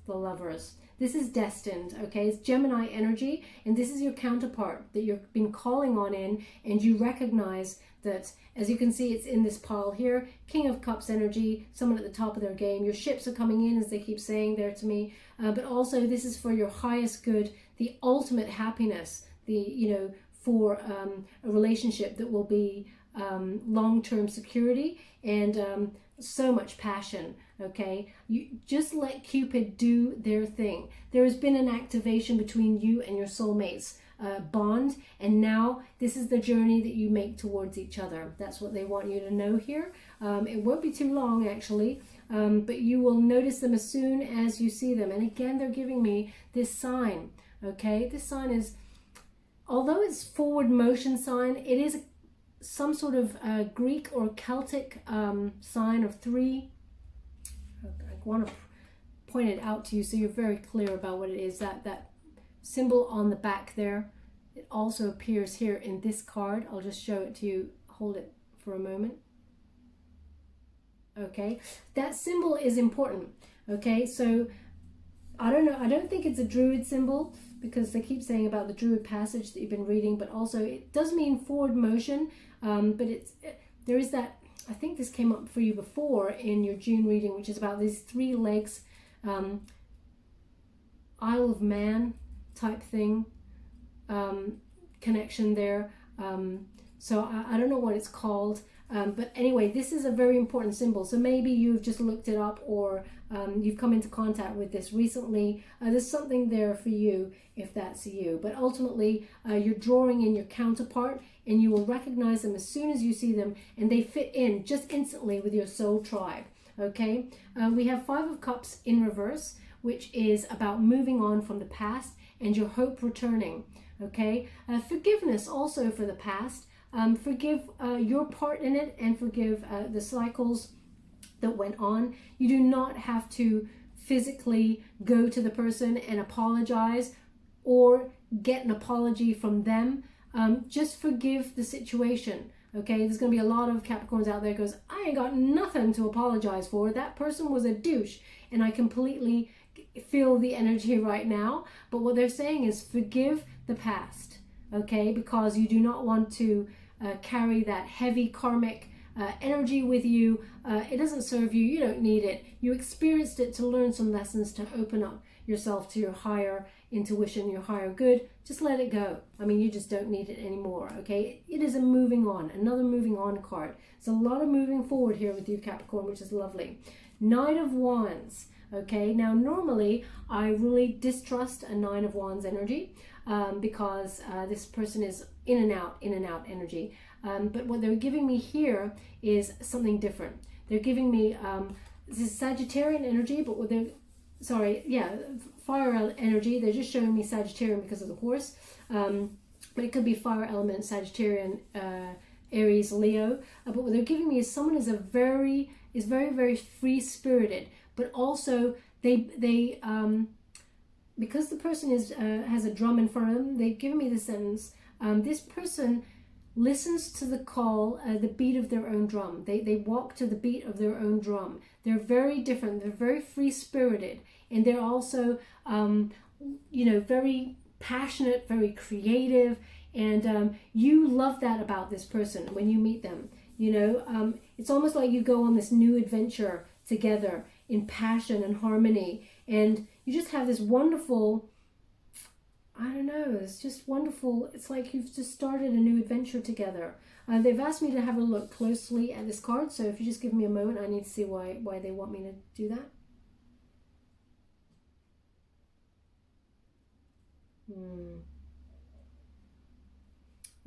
Lovers. This is Destined, okay? It's Gemini energy, and this is your counterpart that you've been calling on in, and you recognize that, as you can see, it's in this pile here. King of Cups energy, someone at the top of their game. Your ships are coming in, as they keep saying there to me, but also this is for your highest good, the ultimate happiness, for a relationship that will be long-term security and so much passion, okay? You just let Cupid do their thing. There has been an activation between you and your soulmate's bond, and now this is the journey that you make towards each other. That's what they want you to know here. It won't be too long, actually, but you will notice them as soon as you see them. And again, they're giving me this sign, okay? This sign is, although it's forward motion sign, it is some sort of Greek or Celtic sign of three. I want to point it out to you so you're very clear about what it is. That symbol on the back there, it also appears here in this card. I'll just show it to you. Hold it for a moment. okay? That symbol is important, okay? So I don't know, I don't think it's a druid symbol, because they keep saying about the druid passage that you've been reading, but also it does mean forward motion, but there is that, I think this came up for you before in your June reading, which is about these 3 legs, Isle of Man type thing, connection there. So I don't know what it's called, but anyway, this is a very important symbol. So maybe you've just looked it up, or you've come into contact with this recently. There's something there for you if that's you. But ultimately, you're drawing in your counterpart, and you will recognize them as soon as you see them, and they fit in just instantly with your soul tribe. Okay, we have 5 of Cups in reverse, which is about moving on from the past and your hope returning. Okay, forgiveness also for the past. Forgive your part in it, and forgive the cycles that went on. You do not have to physically go to the person and apologize or get an apology from them. Just forgive the situation. Okay, there's going to be a lot of Capricorns out there goes, I ain't got nothing to apologize for. That person was a douche, and I completely feel the energy right now. But what they're saying is forgive the past, okay, because you do not want to carry that heavy karmic energy with you. It doesn't serve you. You don't need it. You experienced it to learn some lessons, to open up yourself to your higher intuition, your higher good. Just let it go. I mean, you just don't need it anymore, okay? It is a moving on, another moving on card. It's a lot of moving forward here with you, Capricorn, which is lovely. Knight of Wands, okay? Now, normally, I really distrust a 9 of Wands energy because this person is in and out energy. But what they're giving me here is something different. They're giving me, this is Sagittarian energy, but what they're, fire energy. They're just showing me Sagittarian because of the horse. But it could be fire element, Sagittarian, Aries, Leo. But what they're giving me is someone is very, very free-spirited, but also they because the person is has a drum in front of them, they've given me the sentence, this person listens to the call, the beat of their own drum. They walk to the beat of their own drum. They're very different. They're very free-spirited, and they're also, very passionate, very creative, and you love that about this person when you meet them. It's almost like you go on this new adventure together in passion and harmony, and you just have this wonderful, I don't know, it's just wonderful. It's like you've just started a new adventure together. They've asked me to have a look closely at this card, so if you just give me a moment, I need to see why they want me to do that.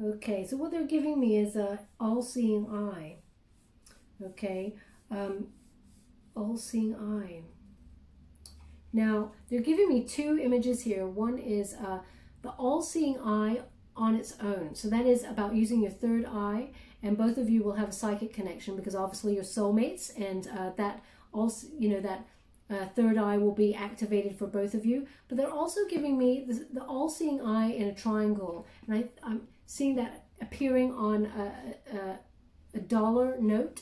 Okay, so what they're giving me is a all-seeing eye. Okay, all-seeing eye. Now, they're giving me 2 images here. One is the all-seeing eye on its own. So that is about using your third eye, and both of you will have a psychic connection because obviously you're soulmates, and that also, that third eye will be activated for both of you. But they're also giving me the all-seeing eye in a triangle, and I'm seeing that appearing on a dollar note.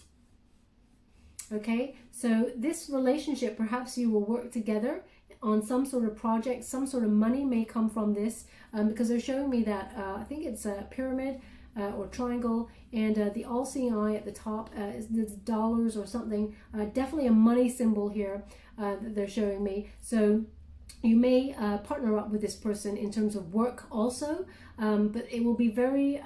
Okay, so this relationship, perhaps you will work together on some sort of project, some sort of money may come from this, because they're showing me that, I think it's a pyramid or triangle, and the all-seeing eye at the top is dollars or something, definitely a money symbol here that they're showing me. So you may partner up with this person in terms of work also, but it will be very,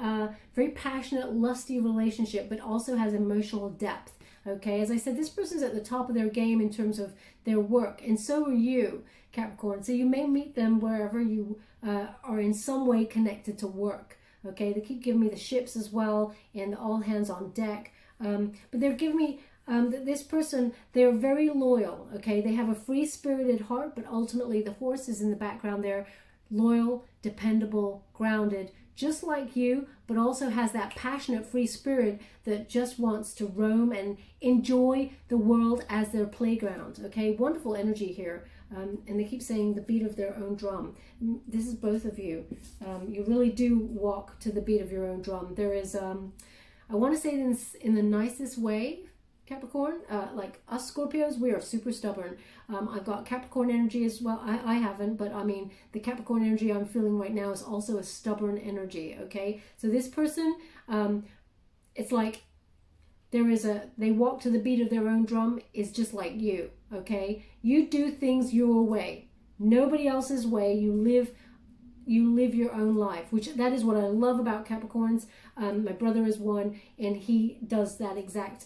very passionate, lusty relationship, but also has emotional depth. Okay, as I said, this person's at the top of their game in terms of their work, and so are you, Capricorn. So you may meet them wherever you are in some way connected to work. Okay, they keep giving me the ships as well, and the all hands on deck. But they're giving me that this person, they're very loyal. Okay, they have a free-spirited heart, but ultimately the horse is in the background there. Loyal, dependable, grounded, just like you, but also has that passionate free spirit that just wants to roam and enjoy the world as their playground. Okay, wonderful energy here. And they keep saying the beat of their own drum. This is both of you. You really do walk to the beat of your own drum. There is, I want to say this in the nicest way, Capricorn. Like us Scorpios, we are super stubborn. I've got Capricorn energy as well. I haven't, but I mean, the Capricorn energy I'm feeling right now is also a stubborn energy, okay? So this person, it's like they walk to the beat of their own drum, is just like you, okay? You do things your way, nobody else's way. You live your own life, which that is what I love about Capricorns. My brother is one, and he does that exact,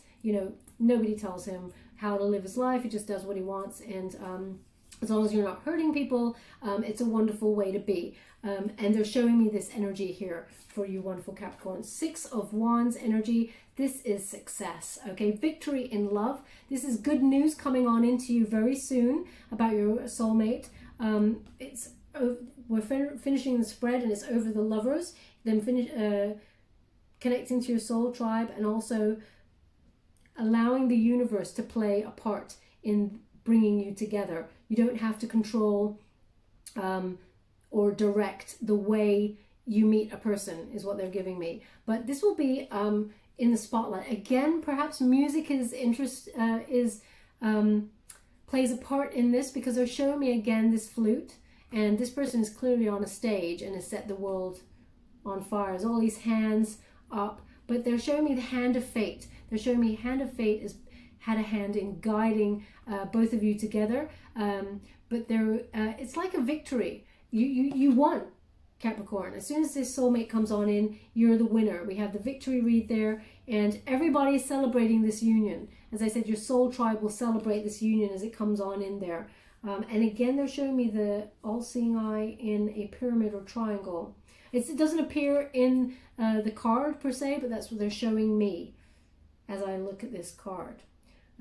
nobody tells him how to live his life. He just does what he wants, and as long as you're not hurting people, it's a wonderful way to be. And they're showing me this energy here for you wonderful Capricorns. 6 of Wands energy. This is success, okay? Victory in love. This is good news coming on into you very soon about your soulmate. We're finishing the spread, and it's over the lovers. Then connecting to your soul tribe, and also allowing the universe to play a part in bringing you together. You don't have to control or direct the way you meet a person, is what they're giving me. But this will be in the spotlight again. Perhaps music plays a part in this, because they're showing me again this flute, and this person is clearly on a stage and has set the world on fire. There's all these hands up, but they're showing me the hand of fate. They're showing me hand of fate has had a hand in guiding both of you together. But it's like a victory. You won, Capricorn. As soon as this soulmate comes on in, you're the winner. We have the victory read there, and everybody is celebrating this union. As I said, your soul tribe will celebrate this union as it comes on in there. And again, they're showing me the all-seeing eye in a pyramid or triangle. It doesn't appear in the card per se, but that's what they're showing me as I look at this card.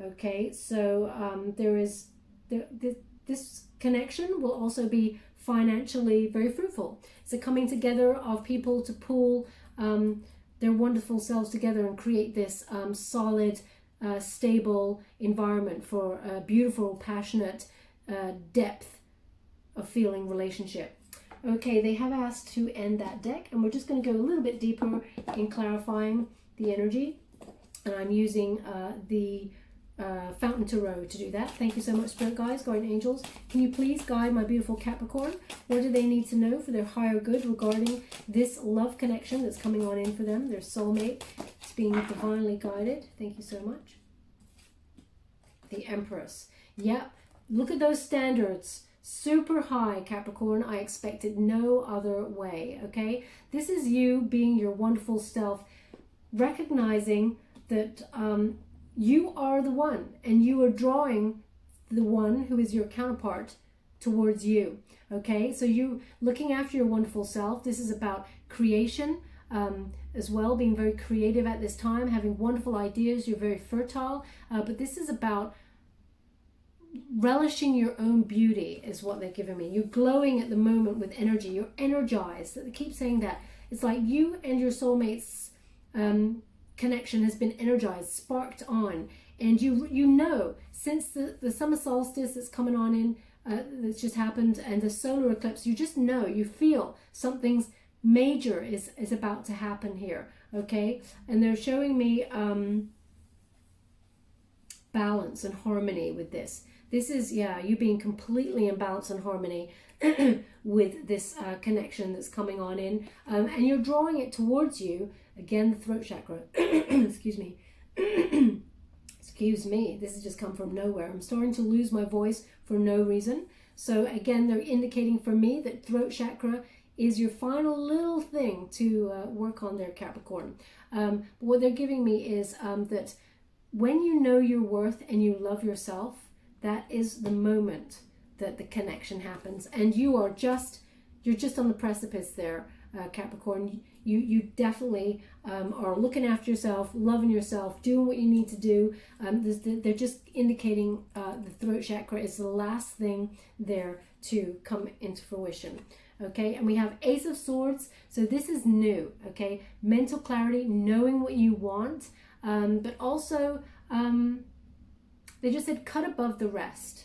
Okay, so this connection will also be financially very fruitful. It's a coming together of people to pool their wonderful selves together and create this solid, stable environment for a beautiful, passionate, depth of feeling relationship. Okay, they have asked to end that deck, and we're just going to go a little bit deeper in clarifying the energy, and I'm using the Fountain Tarot to do that. Thank you so much, Spirit Guides, Guardian Angels. Can you please guide my beautiful Capricorn? What do they need to know for their higher good regarding this love connection that's coming on in for them, their soulmate? It's being divinely guided. Thank you so much. The Empress. Yep. Look at those standards. Super high, Capricorn. I expected no other way, okay? This is you being your wonderful self, recognizing that you are the one, and you are drawing the one who is your counterpart towards you, okay? So you looking after your wonderful self. This is about creation as well, being very creative at this time, having wonderful ideas. You're very fertile, but this is about relishing your own beauty is what they're giving me. You're glowing at the moment with energy. You're energized. They keep saying that. It's like you and your soulmate's connection has been energized, sparked on, and you know, since the summer solstice that's coming on in, that's just happened, and the solar eclipse, you just know, you feel something's major is about to happen here, okay? And they're showing me balance and harmony with this. This is, yeah, you being completely in balance and harmony with this connection that's coming on in. And you're drawing it towards you. Again, the throat chakra. Excuse me. Excuse me. This has just come from nowhere. I'm starting to lose my voice for no reason. So again, they're indicating for me that throat chakra is your final little thing to work on there, Capricorn. But what they're giving me is that when you know your worth and you love yourself, that is the moment that the connection happens, and you're just on the precipice there, Capricorn. You definitely are looking after yourself, loving yourself, doing what you need to do. They're just indicating the throat chakra is the last thing there to come into fruition. Okay, and we have Ace of Swords, so this is new. Okay, mental clarity, knowing what you want, but also they just said cut above the rest.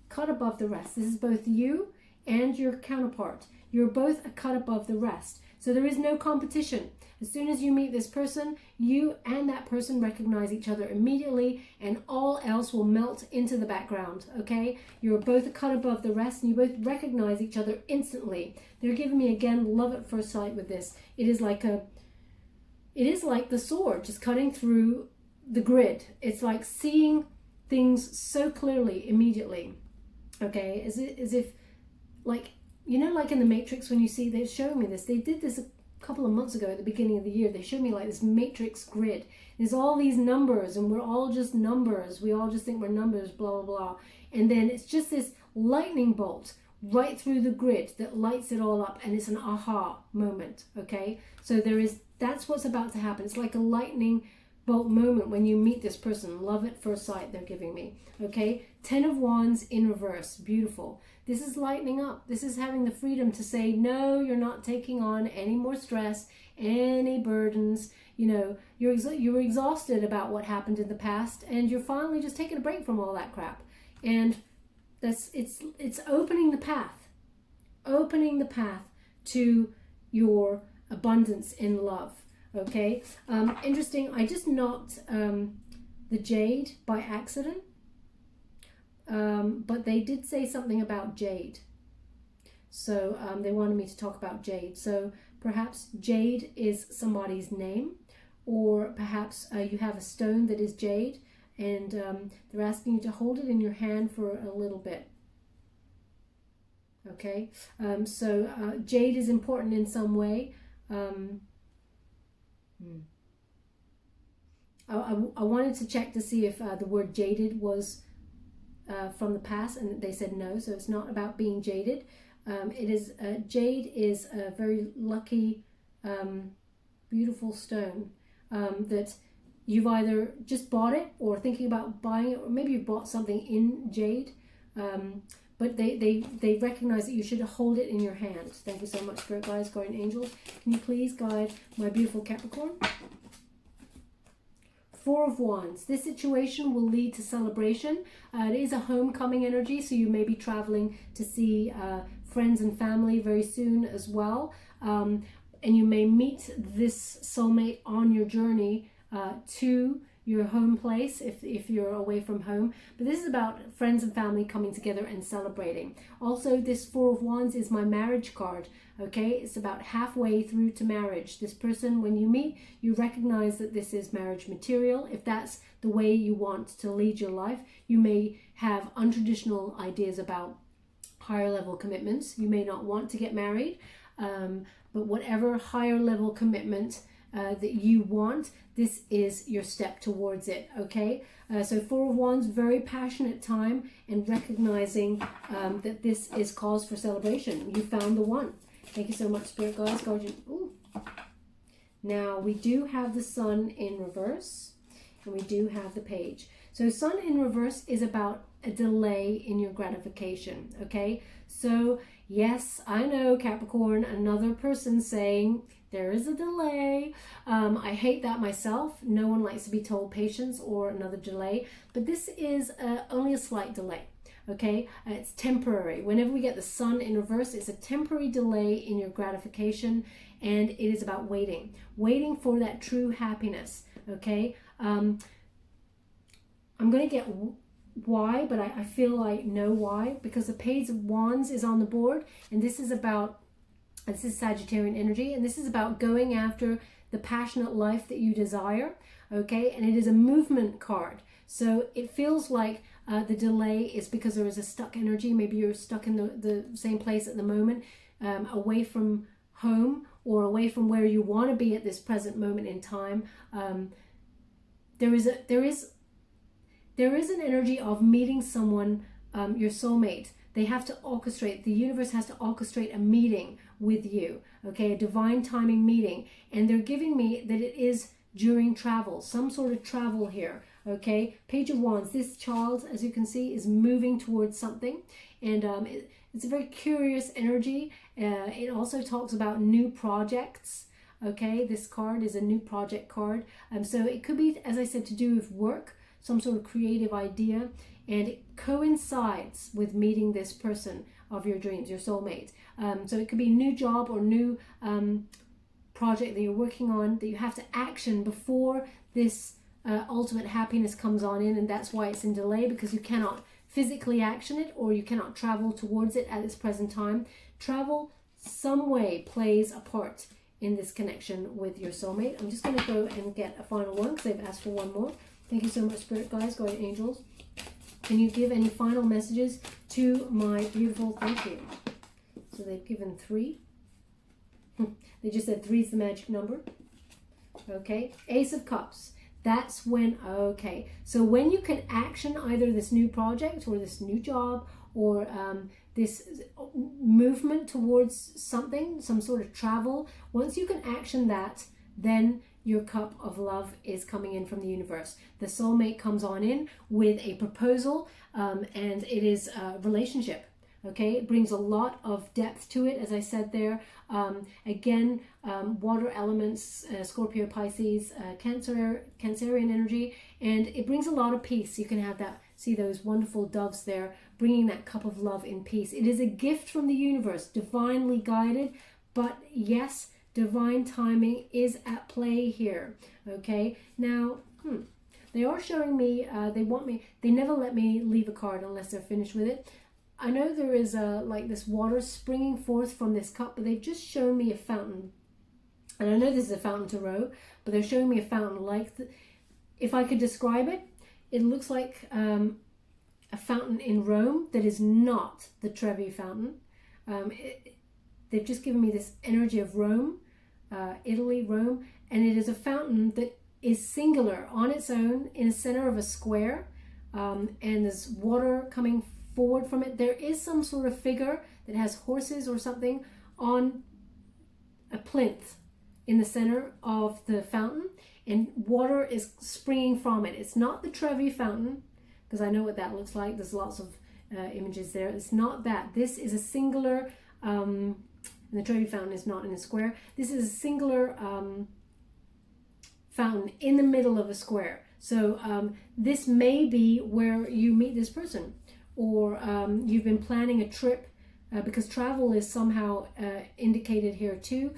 Cut above the rest. This is both you and your counterpart. You're both a cut above the rest. So there is no competition. As soon as you meet this person, you and that person recognize each other immediately, and all else will melt into the background, okay? You're both a cut above the rest, and you both recognize each other instantly. They're giving me, again, love at first sight with this. It is like the sword just cutting through the grid. It's like seeing things so clearly immediately, okay? As if, like, you know, like in the Matrix, when you see, they're showing me this. They did this a couple of months ago at the beginning of the year. They showed me like this matrix grid. There's all these numbers, and we're all just numbers. We all just think we're numbers, blah, blah, blah. And then it's just this lightning bolt right through the grid that lights it all up, and it's an aha moment, okay? So that's what's about to happen. It's like a lightning bolt moment when you meet this person. Love at first sight, they're giving me, okay? 10 of Wands in reverse, beautiful. This is lightening up. This is having the freedom to say, no, you're not taking on any more stress, any burdens. You know, you were exhausted about what happened in the past, and you're finally just taking a break from all that crap. And it's opening the path to your abundance in love, okay? Interesting, I just knocked the Jade by accident. But they did say something about jade. So they wanted me to talk about jade. So perhaps jade is somebody's name, or perhaps you have a stone that is jade, and they're asking you to hold it in your hand for a little bit. Okay, so jade is important in some way. I wanted to check to see if the word jaded was from the past, and they said no, so it's not about being jaded. It is jade is a very lucky, beautiful stone that you've either just bought it or thinking about buying it, or maybe you bought something in jade, but they recognize that you should hold it in your hand. Thank you so much, Spirit Guides, Guardian Angels. Can you please guide my beautiful Capricorn? 4 of Wands. This situation will lead to celebration. It is a homecoming energy, so you may be traveling to see friends and family very soon as well. And you may meet this soulmate on your journey to your home place if you're away from home. But this is about friends and family coming together and celebrating. Also, this 4 of Wands is my marriage card. Okay, it's about halfway through to marriage. This person, when you meet, you recognize that this is marriage material. If that's the way you want to lead your life, you may have untraditional ideas about higher level commitments. You may not want to get married, but whatever higher level commitment that you want, this is your step towards it, okay? So 4 of Wands, very passionate time, and recognizing that this is cause for celebration. You found the one. Thank you so much, Spirit Guides, Guardian. Ooh. Now, we do have the Sun in reverse, and we do have the Page. So Sun in reverse is about a delay in your gratification, okay? So, yes, I know, Capricorn, another person saying there is a delay. I hate that myself. No one likes to be told patience or another delay, but this is only a slight delay. Okay, it's temporary. Whenever we get the Sun in reverse, it's a temporary delay in your gratification, and it is about waiting for that true happiness. Okay, I'm going to get why, but I feel I know why, because the Page of Wands is on the board, and this is Sagittarian energy, and this is about going after the passionate life that you desire. Okay, and it is a movement card, so it feels like the delay is because there is a stuck energy. Maybe you're stuck in the same place at the moment, away from home or away from where you want to be at this present moment in time. There is an energy of meeting someone, your soulmate. They have to orchestrate, the universe has to orchestrate a meeting with you, okay, a divine timing meeting. And they're giving me that it is during travel, some sort of travel here. Okay, Page of Wands, this child, as you can see, is moving towards something, and it's a very curious energy. It also talks about new projects. Okay, this card is a new project card, so it could be, as I said, to do with work, some sort of creative idea, and it coincides with meeting this person of your dreams, your soulmate. So it could be a new job or new project that you're working on that you have to action before this ultimate happiness comes on in, and that's why it's in delay, because you cannot physically action it, or you cannot travel towards it at this present time. Travel some way plays a part in this connection with your soulmate. I'm just going to go and get a final one because they've asked for one more. Thank you so much, Spirit Guides, Guardian Angels. Can you give any final messages to my beautiful, thank you. So they've given 3. They just said 3 is the magic number. Okay, Ace of Cups. That's when, okay, so when you can action either this new project or this new job or this movement towards something, some sort of travel, once you can action that, then your cup of love is coming in from the universe. The soulmate comes on in with a proposal, and it is a relationship. Okay, it brings a lot of depth to it, as I said there. Again, water elements, Scorpio, Pisces, Cancerian energy, and it brings a lot of peace. You can have that, see those wonderful doves there, bringing that cup of love in peace. It is a gift from the universe, divinely guided, but yes, divine timing is at play here. Okay, now, they are showing me, they never let me leave a card unless they're finished with it. I know there is like this water springing forth from this cup, but they've just shown me a fountain. And I know this is a fountain tarot, but they're showing me a fountain like, if I could describe it, it looks like a fountain in Rome that is not the Trevi fountain. They've just given me this energy of Rome, Italy, Rome, and it is a fountain that is singular on its own in the center of a square, and there's water coming forward from it. There is some sort of figure that has horses or something on a plinth in the center of the fountain, and water is springing from it. It's not the Trevi fountain, because I know what that looks like. There's lots of images there. It's not that. This is a singular, and the Trevi fountain is not in a square. This is a singular fountain in the middle of a square. So this may be where you meet this person, or you've been planning a trip, because travel is somehow indicated here too.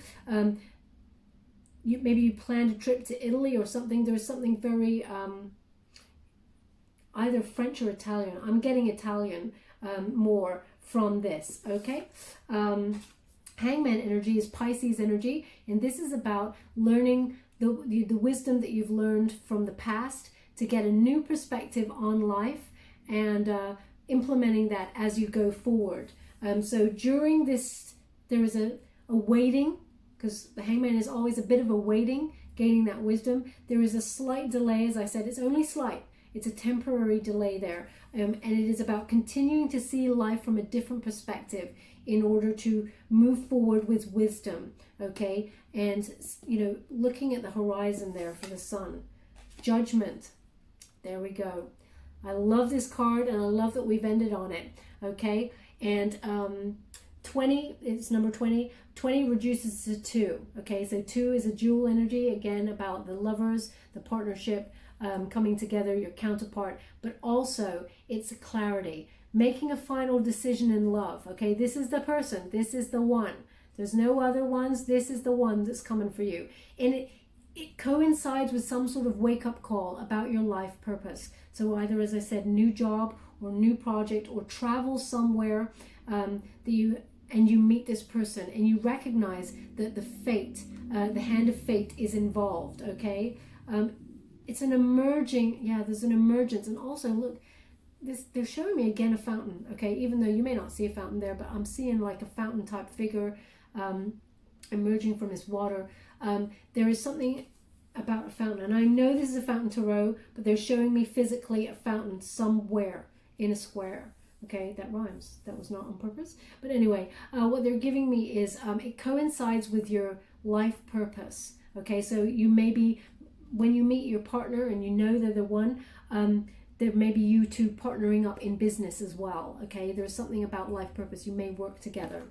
Maybe you planned a trip to Italy or something. There's something very either French or Italian. I'm getting Italian more from this. Okay, Hangman energy is Pisces energy, and this is about learning the wisdom that you've learned from the past to get a new perspective on life, and implementing that as you go forward. So during this, there is a waiting, because the Hangman is always a bit of a waiting, gaining that wisdom. There is a slight delay, as I said. It's only slight. It's a temporary delay there. And it is about continuing to see life from a different perspective in order to move forward with wisdom, okay? And, you know, looking at the horizon there for the sun. Judgment. There we go. I love this card, and I love that we've ended on it, okay? And 20, it's number 20. 20 reduces to 2, okay? So 2 is a dual energy, again, about the lovers, the partnership, coming together, your counterpart, but also it's a clarity, making a final decision in love, okay? This is the person, this is the one. There's no other ones, this is the one that's coming for you. And it coincides with some sort of wake-up call about your life purpose. So either, as I said, new job or new project, or travel somewhere that you meet this person and you recognize that the fate, the hand of fate is involved, okay? It's an emerging, yeah, there's an emergence. And also, look, they're showing me again a fountain, okay? Even though you may not see a fountain there, but I'm seeing like a fountain type figure emerging from this water. There is something about a fountain, and I know this is a fountain tarot, but they're showing me physically a fountain somewhere in a square. Okay, that rhymes. That was not on purpose. But anyway, what they're giving me is it coincides with your life purpose. Okay, so you may be, when you meet your partner and you know they're the one, there may be you two partnering up in business as well. Okay, there's something about life purpose. You may work together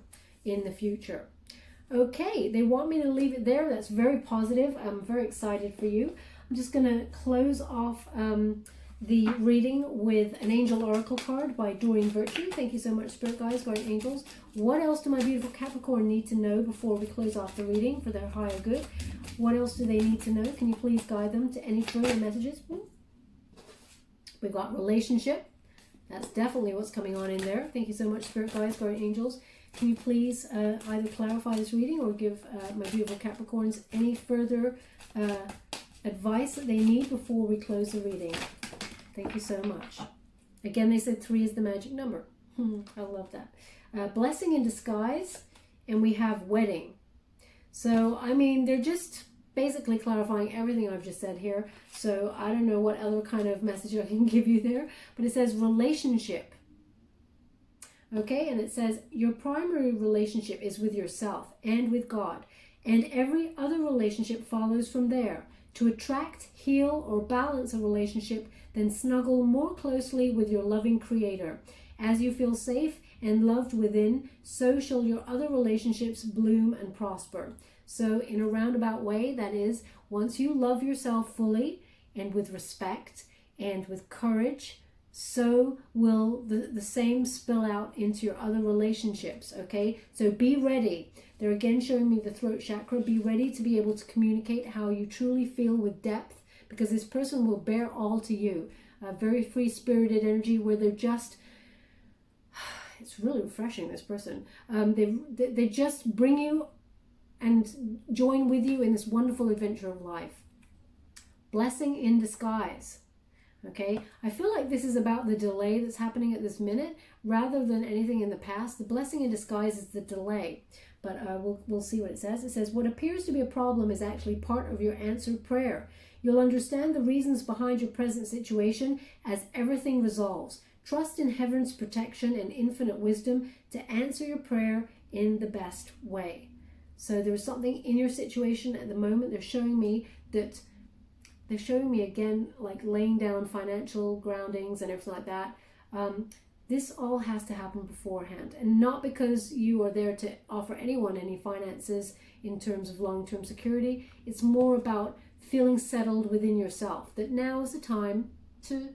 in the future. Okay, they want me to leave it there. That's very positive. I'm very excited for you. I'm just going to close off the reading with an angel oracle card by Doreen Virtue. Thank you so much, Spirit Guides, Guardian Angels. What else do my beautiful Capricorn need to know before we close off the reading for their higher good? What else do they need to know? Can you please guide them to any further messages? We've got relationship. That's definitely what's coming on in there. Thank you so much, Spirit Guides, Guardian Angels. Can you please either clarify this reading or give my beautiful Capricorns any further advice that they need before we close the reading? Thank you so much. Again, they said 3 is the magic number. I love that. Blessing in disguise, and we have wedding. So, I mean, they're just basically clarifying everything I've just said here. So, I don't know what other kind of message I can give you there. But it says relationship. Okay, and it says your primary relationship is with yourself and with God. And every other relationship follows from there. To attract, heal, or balance a relationship, then snuggle more closely with your loving Creator. As you feel safe and loved within, so shall your other relationships bloom and prosper. So in a roundabout way, that is, once you love yourself fully and with respect and with courage, so will the same spill out into your other relationships, okay? So be ready. They're again showing me the throat chakra. Be ready to be able to communicate how you truly feel with depth, because this person will bear all to you. A very free-spirited energy where they're just, it's really refreshing, this person. They just bring you and join with you in this wonderful adventure of life. Blessing in disguise. Okay, I feel like this is about the delay that's happening at this minute rather than anything in the past. The blessing in disguise is the delay, but we'll see what it says. It says, what appears to be a problem is actually part of your answered prayer. You'll understand the reasons behind your present situation as everything resolves. Trust in heaven's protection and infinite wisdom to answer your prayer in the best way. So there's something in your situation at the moment. They're showing me again, like laying down financial groundings and everything like that. This all has to happen beforehand, and not because you are there to offer anyone any finances in terms of long-term security. It's more about feeling settled within yourself, that now is the time to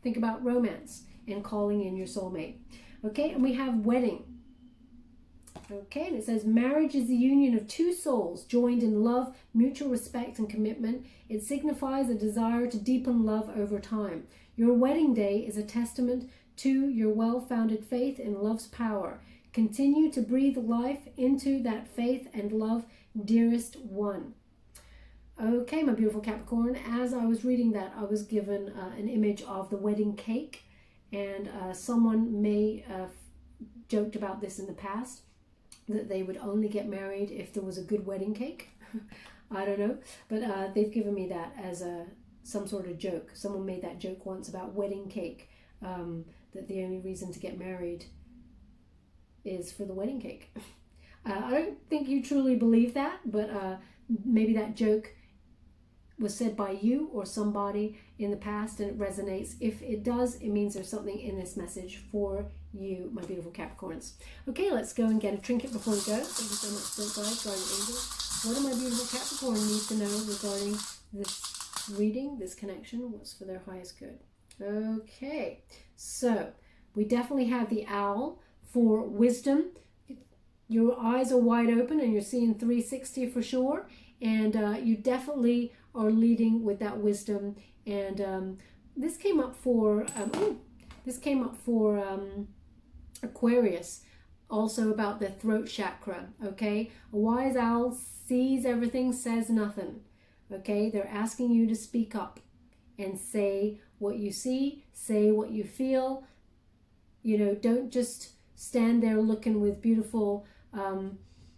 think about romance and calling in your soulmate. Okay, and we have wedding. Okay, and it says marriage is the union of two souls joined in love, mutual respect, and commitment. It signifies a desire to deepen love over time. Your wedding day is a testament to your well-founded faith in love's power. Continue to breathe life into that faith and love, dearest one. Okay, my beautiful Capricorn, as I was reading that, I was given an image of the wedding cake, and someone may have joked about this in the past, that they would only get married if there was a good wedding cake. I don't know, but they've given me that as some sort of joke. Someone made that joke once about wedding cake, that the only reason to get married is for the wedding cake. I don't think you truly believe that, but maybe that joke was said by you or somebody in the past and it resonates. If it does, it means there's something in this message for you, my beautiful Capricorns. Okay, let's go and get a trinket before we go. Thank you so much, Spirit Guides, Guardian Angels. What do my beautiful Capricorn need to know regarding this reading, this connection? What's for their highest good? Okay, so we definitely have the owl for wisdom. Your eyes are wide open and you're seeing 360 for sure. And you definitely are leading with that wisdom. And this came up for Aquarius, also about the throat chakra. Okay, a wise owl sees everything, says nothing. Okay, they're asking you to speak up and say what you see, say what you feel. You know, don't just stand there looking with beautiful,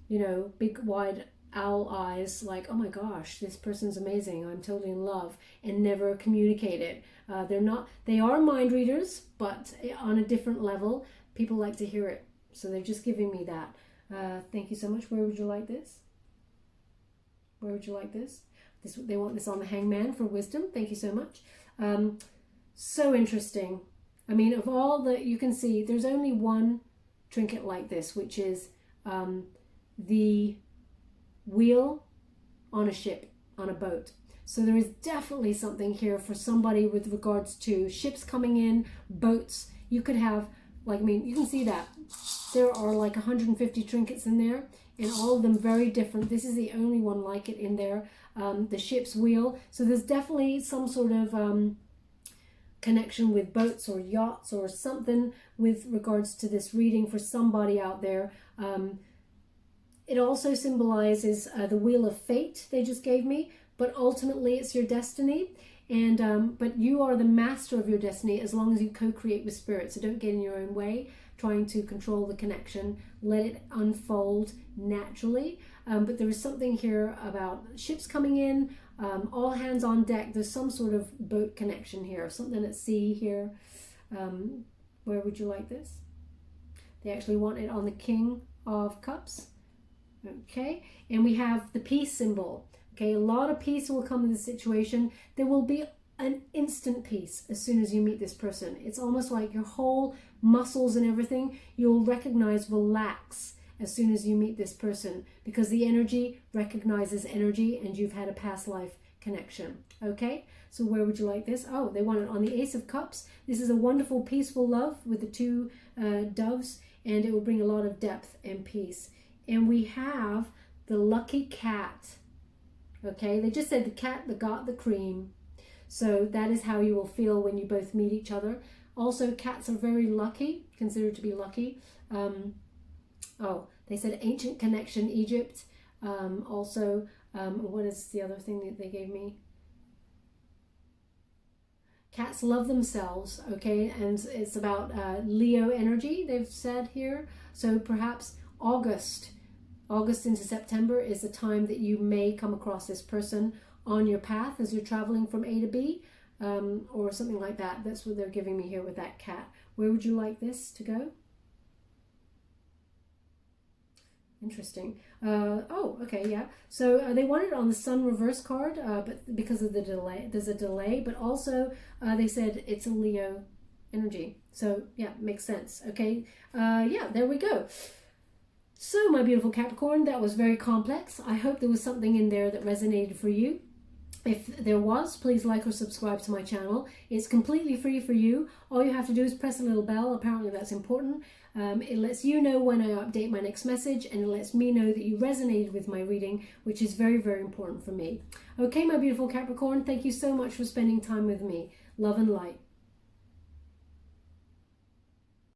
big wide owl eyes like, oh my gosh, this person's amazing, I'm totally in love, and never communicate it. They are mind readers, but on a different level. People like to hear it, so they're just giving me that. Thank you so much. Where would you like this? Where would you like this? They want this on the Hangman for wisdom. Thank you so much. So interesting. I mean, of all that you can see, there's only one trinket like this, which is the wheel on a ship, on a boat. So there is definitely something here for somebody with regards to ships coming in, boats. You could have, like, I mean, you can see that there are like 150 trinkets in there, and all of them very different. This is the only one like it in there. The ship's wheel. So there's definitely some sort of connection with boats or yachts or something with regards to this reading for somebody out there. It also symbolizes the wheel of fate they just gave me, but ultimately it's your destiny. And but you are the master of your destiny as long as you co-create with spirit. So don't get in your own way, trying to control the connection. Let it unfold naturally. But there is something here about ships coming in, all hands on deck. There's some sort of boat connection here, something at sea here. Where would you like this? They actually want it on the King of Cups. Okay, and we have the peace symbol. Okay, a lot of peace will come in this situation. There will be an instant peace as soon as you meet this person. It's almost like your whole muscles and everything, you'll recognize, relax as soon as you meet this person, because the energy recognizes energy and you've had a past life connection. Okay, so where would you like this? Oh, they want it on the Ace of Cups. This is a wonderful, peaceful love with the two doves, and it will bring a lot of depth and peace. And we have the lucky cat. Okay, they just said the cat that got the cream. So that is how you will feel when you both meet each other. Also, cats are very lucky, considered to be lucky. Oh, they said ancient connection, Egypt. Also, what is the other thing that they gave me? Cats love themselves, okay? And it's about Leo energy, they've said here. So perhaps August into September is the time that you may come across this person on your path as you're traveling from A to B, or something like that. That's what they're giving me here with that cat. Where would you like this to go? Interesting. Oh, okay, yeah. So they wanted it on the Sun reverse card, but because of the delay, there's a delay. But also, they said it's a Leo energy. So yeah, makes sense. Okay. Yeah, there we go. So my beautiful Capricorn, that was very complex. I hope there was something in there that resonated for you. If there was, please like or subscribe to my channel. It's completely free for you. All you have to do is press a little bell. Apparently that's important. It lets you know when I update my next message, and it lets me know that you resonated with my reading, which is very, very important for me. Okay, my beautiful Capricorn, thank you so much for spending time with me. Love and light.